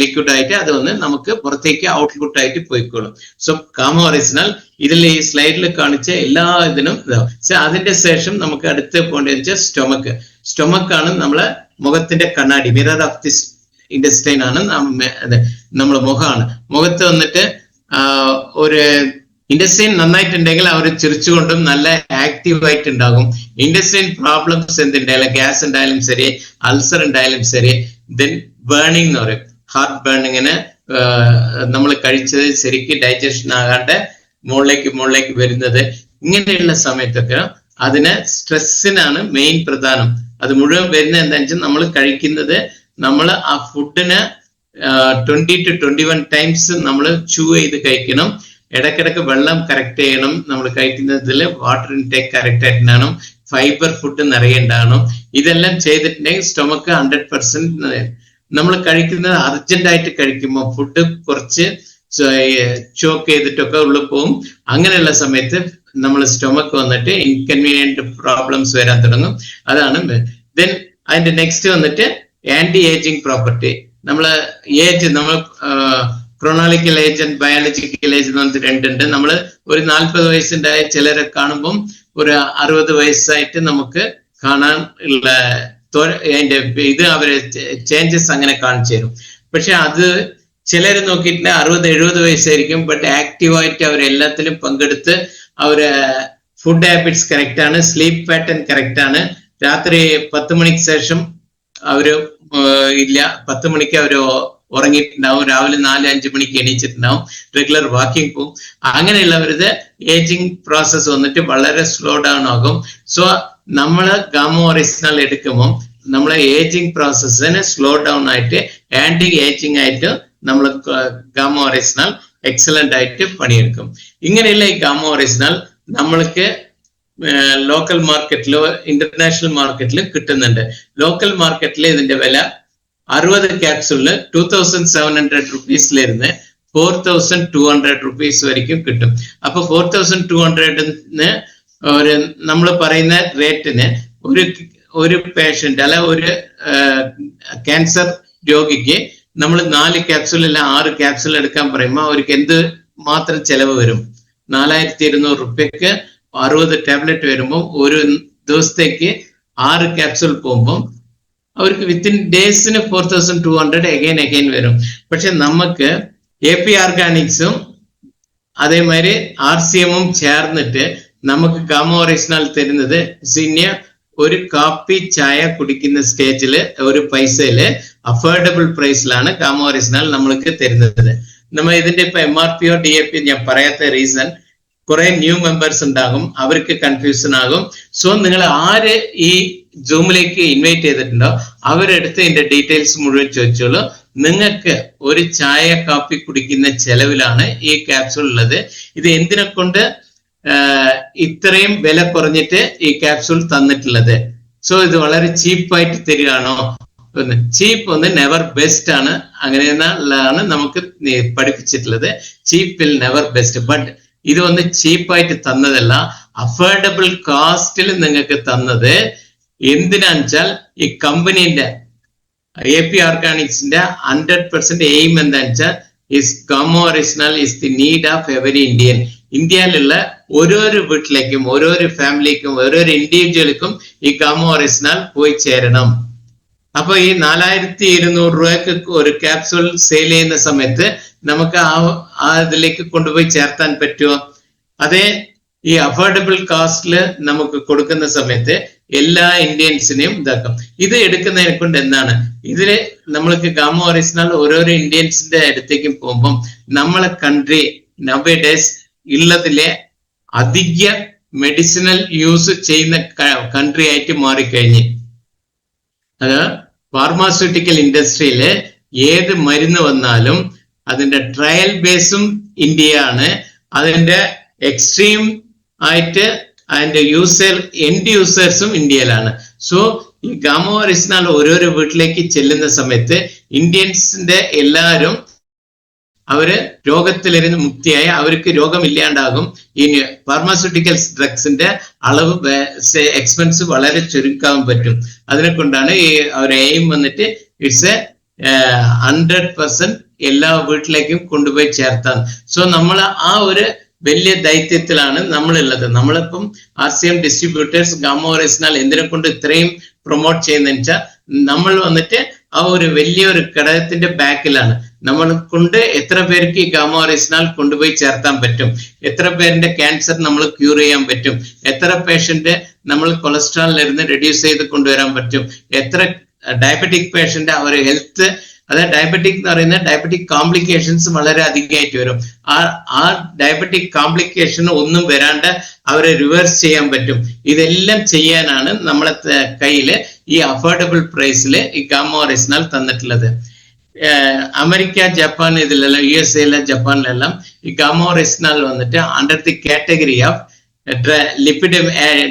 ലിക്വിഡ് ആയിട്ട് അതൊന്ന് നമുക്ക് പുറത്തേക്ക് ഔട്ട്പുട്ട് ആയിട്ട് പോയിക്കോളും. സോ കാമോറിസിനാൽ ഇതിൽ ഈ സ്ലൈഡിൽ കാണിച്ച എല്ലാ ഇതിനും ഇതാവും. അതിന്റെ ശേഷം നമുക്ക് അടുത്ത് പോകേണ്ടത് വെച്ചാൽ സ്റ്റൊമക്ക് ആണ് നമ്മളെ മുഖത്തിന്റെ കണ്ണാടി, മിറർ ഓഫ് ദിസ് ഇൻഡസ്റ്റൈൻ ആണ് നമ്മളെ മുഖമാണ്. മുഖത്ത് വന്നിട്ട് ഒരു ഇൻഡസ്റ്റൈൻ നന്നായിട്ടുണ്ടെങ്കിൽ അവർ ചിരിച്ചുകൊണ്ടും നല്ല ആക്റ്റീവ് ആയിട്ട് ഉണ്ടാകും. ഇൻഡസ്റ്റൈൻ പ്രോബ്ലംസ് എന്തുണ്ടായാലും, ഗ്യാസ് ഉണ്ടായാലും ശരി, അൾസർ ഉണ്ടായാലും ശരി, ദെൻ ബേണിംഗ് എന്ന് പറയും, ഹാർട്ട് ബേണിങ്ങിന് നമ്മൾ കഴിച്ചത് ശരിക്കും ഡൈജഷൻ ആകാണ്ട് മുകളിലേക്ക് വരുന്നത്, ഇങ്ങനെയുള്ള സമയത്തൊക്കെ അതിന് സ്ട്രെസ്സിനാണ് മെയിൻ പ്രധാനം. അത് മുഴുവൻ വരുന്നത് എന്താണെന്ന് വെച്ചാൽ നമ്മൾ കഴിക്കുന്നത്, നമ്മൾ ആ ഫുഡിന് 20 to 21 ടൈംസ് നമ്മൾ ചൂ ചെയ്ത് കഴിക്കണം. ഇടയ്ക്കിടയ്ക്ക് വെള്ളം കറക്റ്റ് ചെയ്യണം. നമ്മൾ കഴിക്കുന്നതിൽ വാട്ടർ ഇൻടേക്ക് കറക്റ്റ് ആയിട്ട് വേണം. ഫൈബർ ഫുഡ് നിറയെ ഉണ്ടാകണം. ഇതെല്ലാം ചെയ്തിട്ടുണ്ടെങ്കിൽ സ്റ്റൊമക്ക് 100% നമ്മൾ കഴിക്കുന്നത് അർജന്റായിട്ട് കഴിക്കുമ്പോൾ ഫുഡ് കുറച്ച് ചോക്ക് ചെയ്തിട്ടൊക്കെ ഉള്ളിൽ പോകും. അങ്ങനെയുള്ള സമയത്ത് നമ്മൾ സ്റ്റൊമക്ക് വന്നിട്ട് ഇൻകൺവീനിയന്റ് പ്രോബ്ലംസ് വരാൻ തുടങ്ങും. അതാണ്. ദെൻ അതിന്റെ നെക്സ്റ്റ് വന്നിട്ട് ആന്റി ഏജിങ് പ്രോപ്പർട്ടി. നമ്മള് ഏജ്, നമ്മൾ ക്രോണോളിക്കൽ ഏജ് ആൻഡ് ബയോളജിക്കൽ ഏജ് എന്ന് പറഞ്ഞിട്ട് രണ്ടുണ്ട്. നമ്മൾ ഒരു 40 വയസ്സിൻ്റെ ചിലരെ കാണുമ്പം ഒരു 60 വയസ്സായിട്ട് നമുക്ക് കാണാൻ ഉള്ള അതിന്റെ ഇത് അവര് ചേഞ്ചസ് അങ്ങനെ കാണിച്ചു തരും. പക്ഷെ അത് ചിലര് നോക്കിയിട്ട് 60-70 വയസ്സായിരിക്കും, ബട്ട് ആക്റ്റീവായിട്ട് അവർ എല്ലാത്തിലും പങ്കെടുത്ത് അവര് ഫുഡ് ഹാബിറ്റ്സ് കറക്റ്റ് ആണ്, സ്ലീപ്പ് പാറ്റേൺ കറക്റ്റ് ആണ്. രാത്രി 10 മണിക്ക് ശേഷം അവര് ഇല്ല, 10 മണിക്ക് അവര് ഉറങ്ങിയിട്ടുണ്ടാവും, രാവിലെ 4-5 മണിക്ക് എണീച്ചിട്ടുണ്ടാവും, റെഗുലർ വാക്കിംഗ് പോകും. അങ്ങനെയുള്ളവരുടെ ഏജിങ് പ്രോസസ് വന്നിട്ട് വളരെ സ്ലോ ഡൗൺ ആകും. സോ നമ്മള് ഗാമ ഒറിജിനൽ എടുക്കുമ്പോൾ നമ്മളെ ഏജിങ് പ്രോസസ്സിന് സ്ലോ ഡൗൺ ആയിട്ട് ആന്റി ഏജിങ് ആയിട്ട് നമ്മൾ ഗാമ ഒറിജിനൽ എക്സലന്റ് ആയിട്ട് പണിയെടുക്കും. ഇങ്ങനെയുള്ള ഈ ഗാമ ഒറിജിനൽ നമ്മൾക്ക് ലോക്കൽ മാർക്കറ്റിലോ ഇന്റർനാഷണൽ മാർക്കറ്റിലും കിട്ടുന്നുണ്ട്. ലോക്കൽ മാർക്കറ്റിൽ ഇതിന്റെ വില 60 ക്യാപ്സൂളിന് 2700 റുപ്പീസിലിരുന്ന് 4200 റുപ്പീസ് വரைക്കും കിട്ടും. അപ്പൊ 4200 ഒരു നമ്മൾ പറയുന്ന റേറ്റിന് ഒരു പേഷ്യന്റ് അല്ല ഒരു ക്യാൻസർ രോഗിക്ക് നമ്മൾ 4 ക്യാപ്സൂൾ അല്ല 6 ക്യാപ്സൂൾ എടുക്കാൻ പറയുമ്പോൾ അവർക്ക് എന്ത് മാത്രം ചെലവ് വരും? 4200 റുപ്യക്ക് 60 ടാബ്ലറ്റ് വരുമ്പോൾ ഒരു ദിവസത്തേക്ക് 6 ക്യാപ്സൂൾ പോകുമ്പോൾ അവർക്ക് വിത്തിൻ ഡേയ്സിന് 4200 അഗൈൻ വരും. പക്ഷെ നമുക്ക് AP ഓർഗാനിക്സും അതേമാതിരി RCMും ചേർന്നിട്ട് നമുക്ക് ഗാമ ഒറിജിനൽ തരുന്നത് ഒരു കാപ്പി ചായ കുടിക്കുന്ന സ്റ്റേജില് ഒരു പൈസയില് അഫോർഡബിൾ പ്രൈസിലാണ് ഗാമ ഒറിജിനൽ നമ്മൾക്ക് തരുന്നത്. നമ്മൾ ഇതിന്റെ ഇപ്പൊ MRPയോ DAP ഞാൻ പറയാത്ത റീസൺ കുറെ ന്യൂ മെമ്പേഴ്സ് ഉണ്ടാകും, അവർക്ക് കൺഫ്യൂഷൻ ആകും. സോ നിങ്ങൾ ആര് ഈ സൂമിലേക്ക് ഇൻവൈറ്റ് ചെയ്തിട്ടുണ്ടോ അവരെടുത്ത് ഇതിന്റെ ഡീറ്റെയിൽസ് മുഴുവൻ ചോദിച്ചോളൂ. നിങ്ങൾക്ക് ഒരു ചായ കാപ്പി കുടിക്കുന്ന ചെലവിലാണ് ഈ ക്യാപ്സൂൾ ഉള്ളത്. ഇത് എന്തിനെ കൊണ്ട് ഇത്രയും വില കുറഞ്ഞിട്ട് ഈ ക്യാപ്സൂൾ തന്നിട്ടുള്ളത്? സോ ഇത് വളരെ ചീപ്പായിട്ട് തരികയാണോ? ചീപ്പ് നെവർ ബെസ്റ്റ് ആണ്. അങ്ങനെയാണ് നമുക്ക് പഠിപ്പിച്ചിട്ടുള്ളത്. ചീപ്പ് വിൽ നെവർ ബെസ്റ്റ്. ബട്ട് ഇത് ചീപ്പായിട്ട് തന്നതല്ല, അഫോർഡബിൾ കോസ്റ്റിൽ നിങ്ങൾക്ക് തന്നത്. എന്തിനാന്ന് വെച്ചാൽ ഈ കമ്പനീന്റെ AP ഓർഗാനിക്സിന്റെ 100% എയിം എന്താണെന്ന് വെച്ചാൽ gamma oryzanol is the need of every Indian. ഇന്ത്യയിലുള്ള ഓരോരോ വീട്ടിലേക്കും ഓരോരോ ഫാമിലിക്കും ഓരോരോ ഇൻഡിവിജ്വലിക്കും ഈ ഗാമ ഒറിജിനൽ പോയി ചേരണം. അപ്പൊ ഈ 4200 രൂപയ്ക്ക് ഒരു ക്യാപ്സൂൾ സെയിൽ ചെയ്യുന്ന സമയത്ത് നമുക്ക് അതിലേക്ക് കൊണ്ടുപോയി ചേർത്താൻ പറ്റുമോ? അതേ ഈ അഫോർഡബിൾ കോസ്റ്റില് നമുക്ക് കൊടുക്കുന്ന സമയത്ത് എല്ലാ ഇന്ത്യൻസിനെയും ഇതാക്കും. ഇത് എടുക്കുന്നതിനെ കൊണ്ട് എന്താണ് ഇതില് നമ്മൾക്ക് ഗാമ ഒറിജിനൽ ഓരോരോ ഇന്ത്യൻസിന്റെ അടുത്തേക്കും പോകുമ്പം നമ്മളെ കൺട്രി നവ ഡേയ്സ് ഉള്ളതിലെ അധിക മെഡിസിനൽ യൂസ് ചെയ്യുന്ന കൺട്രി ആയിട്ട് മാറിക്കഴിഞ്ഞ്. അത് ഫാർമാസ്യൂട്ടിക്കൽ ഇൻഡസ്ട്രിയില് ഏത് മരുന്ന് വന്നാലും അതിന്റെ ട്രയൽ ബേസും ഇന്ത്യയാണ്, അതിന്റെ എക്സ്ട്രീം ആയിട്ട് അതിന്റെ എൻഡ് യൂസേഴ്സും ഇന്ത്യയിലാണ്. സോ ഈ ഗാമ ഒറിജിനൽ ഓരോരോ വീട്ടിലേക്ക് ചെല്ലുന്ന സമയത്ത് ഇന്ത്യൻസിന്റെ എല്ലാവരും അവര് രോഗത്തിലിരുന്ന് മുക്തിയായി അവർക്ക് രോഗമില്ലാണ്ടാകും. ഈ ഫാർമാസ്യൂട്ടിക്കൽസ് ഡ്രഗ്സിന്റെ അളവ് എക്സ്പെൻസ് വളരെ ചുരുക്കാൻ പറ്റും. അതിനെ കൊണ്ടാണ് ഈ ഒരു എയിം വന്നിട്ട് ഇറ്റ്സ് 100% എല്ലാ വീട്ടിലേക്കും കൊണ്ടുപോയി ചേർത്താൻ. സോ നമ്മൾ ആ ഒരു വലിയ ദൈത്യത്തിലാണ് നമ്മളുള്ളത്. നമ്മളിപ്പം RCM ഡിസ്ട്രിബ്യൂട്ടേഴ്സ് ഗാമ ഒറിജിനൽ എന്തിനെ കൊണ്ട് ഇത്രയും പ്രൊമോട്ട് ചെയ്യുന്നതെന്ന് വെച്ചാൽ നമ്മൾ വന്നിട്ട് ആ ഒരു വലിയൊരു ഘടകത്തിന്റെ ബാക്കിലാണ്. നമ്മളെ കൊണ്ട് എത്ര പേർക്ക് ഈ ഗാമ ഒറിജിനൽ കൊണ്ടുപോയി ചേർത്താൻ പറ്റും, എത്ര പേരിന്റെ ക്യാൻസർ നമ്മൾ ക്യൂർ ചെയ്യാൻ പറ്റും, എത്ര പേഷ്യന്റ് നമ്മൾ കൊളസ്ട്രോളിലിരുന്ന് റെഡ്യൂസ് ചെയ്ത് കൊണ്ടുവരാൻ പറ്റും, എത്ര ഡയബറ്റിക് പേഷ്യന്റ് അവർ ഹെൽത്ത്, അതായത് ഡയബറ്റിക് എന്ന് പറയുന്നത് ഡയബറ്റിക് കോംപ്ലിക്കേഷൻസ് വളരെ അധികമായിട്ട് വരും. ആ ഡയബറ്റിക് കോംപ്ലിക്കേഷൻ ഒന്നും വരാണ്ട് അവരെ റിവേഴ്സ് ചെയ്യാൻ പറ്റും. ഇതെല്ലാം ചെയ്യാനാണ് നമ്മളെ കയ്യിൽ ഈ അഫോർഡബിൾ പ്രൈസിൽ ഈ ഗാമ ഒറിജിനൽ തന്നിട്ടുള്ളത്. അമേരിക്ക, ജപ്പാൻ, ഇതിലെല്ലാം USA ജപ്പാനിലെല്ലാം ഈ ഗാമ ഒറിജിനൽ വന്നിട്ട് under the category of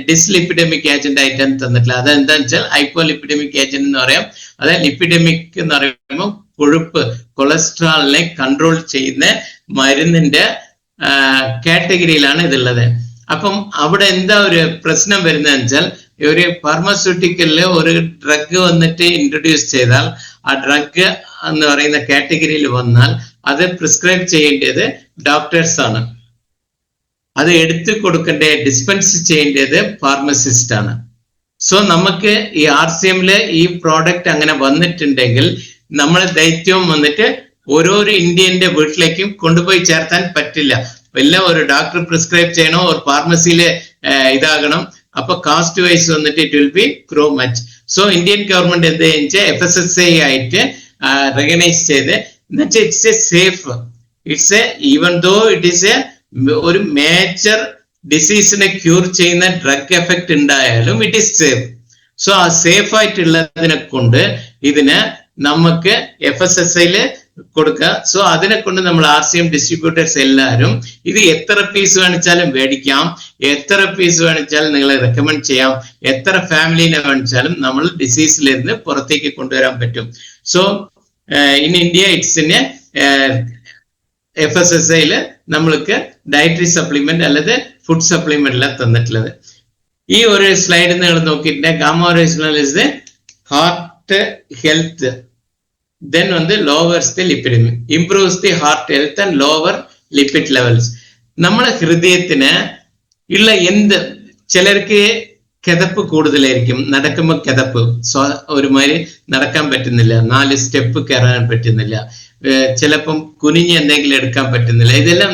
dyslipidemic agent ആയിട്ടാണ് തന്നിട്ടില്ല. അതെന്താന്ന് വെച്ചാൽ ഹൈപ്പോലിപ്പിഡമിക് ഏജന്റ് എന്ന് പറയാം. അതായത് ലിപ്പിഡമിക് എന്ന് പറയുമ്പോൾ കൊഴുപ്പ് കൊളസ്ട്രോളിനെ കൺട്രോൾ ചെയ്യുന്ന മരുന്നിന്റെ കാറ്റഗറിയിലാണ് ഇതുള്ളത്. അപ്പം അവിടെ എന്താ ഒരു പ്രശ്നം വരുന്നതെന്ന് വെച്ചാൽ ഒരു ഫാർമസ്യൂട്ടിക്കലില് ഒരു ഡ്രഗ് വന്നിട്ട് ഇൻട്രൊഡ്യൂസ് ചെയ്താൽ ആ ഡ്രഗ് എന്ന് പറയുന്ന കാറ്റഗറിയിൽ വന്നാൽ അത് പ്രിസ്ക്രൈബ് ചെയ്യേണ്ടത് ഡോക്ടേഴ്സ് ആണ്. അത് എടുത്തു കൊടുക്കേണ്ട ഡിസ്പെൻസ് ചെയ്യേണ്ടത് ഫാർമസിസ്റ്റ് ആണ്. സോ നമുക്ക് ഈ RCMല് ഈ പ്രോഡക്റ്റ് അങ്ങനെ വന്നിട്ടുണ്ടെങ്കിൽ നമ്മളെ ദൈത്യം വന്നിട്ട് ഓരോരോ ഇന്ത്യന്റെ വീട്ടിലേക്കും കൊണ്ടുപോയി ചേർത്താൻ പറ്റില്ല. എല്ലാം ഒരു ഡോക്ടർ പ്രിസ്ക്രൈബ് ചെയ്യണോ, ഒരു ഫാർമസിയില് ഇതാകണം. അപ്പൊ കാസ്റ്റ് വൈസ് വന്നിട്ട് it will be grow much. So Indian government എന്ത് വെച്ചാൽ FSSAI ആയിട്ട് റെക്കഗ്നൈസ് ചെയ്ത് എന്നുവെച്ചാൽ it's a safe, it's a even though it is a ഒരു മേജർ ഡിസീസിനെ ക്യൂർ ചെയ്യുന്ന ഡ്രഗ് എഫക്ട് ഉണ്ടായാലും ഇറ്റ് ഈസ് സേഫ്. സോ ആ സേഫ് ആയിട്ടുള്ളതിനെ കൊണ്ട് ഇതിന് നമുക്ക് FSSAIല് കൊടുക്കുക. സോ അതിനെ കൊണ്ട് നമ്മൾ RCM ഡിസ്ട്രിബ്യൂട്ടേഴ്സ് എല്ലാവരും ഇത് എത്ര പീസ് വേണിച്ചാലും മേടിക്കാം, എത്ര പീസ് വേണിച്ചാലും നിങ്ങളെ റെക്കമെൻഡ് ചെയ്യാം, എത്ര ഫാമിലിനെ വേണിച്ചാലും നമ്മൾ ഡിസീസിലിരുന്ന് പുറത്തേക്ക് കൊണ്ടുവരാൻ പറ്റും. So in India it's in FSSAIല് നമ്മൾക്ക് ഡയറ്ററി സപ്ലിമെന്റ് അല്ലാതെ ഫുഡ് സപ്ലിമെന്റ് എല്ലാം തന്നിട്ടുള്ളത്. ഈ ഒരു സ്ലൈഡ് നിങ്ങൾ നോക്കിയിട്ട് gamma oryzanol is the heart health, then lowers the lipidemia, improves the heart health and lower lipid levels. നമ്മളെ ഹൃദയത്തിന് ഉള്ള എന്ത് ചിലർക്ക് കിതപ്പ് കൂടുതലായിരിക്കും, നടക്കുമ്പോൾ കിതപ്പ്, ഒരുമാതിരി നടക്കാൻ പറ്റുന്നില്ല, 4 സ്റ്റെപ്പ് കയറാൻ പറ്റുന്നില്ല, ചിലപ്പം കുനിഞ്ഞ് എന്തെങ്കിലും എടുക്കാൻ പറ്റുന്നില്ല. ഇതെല്ലാം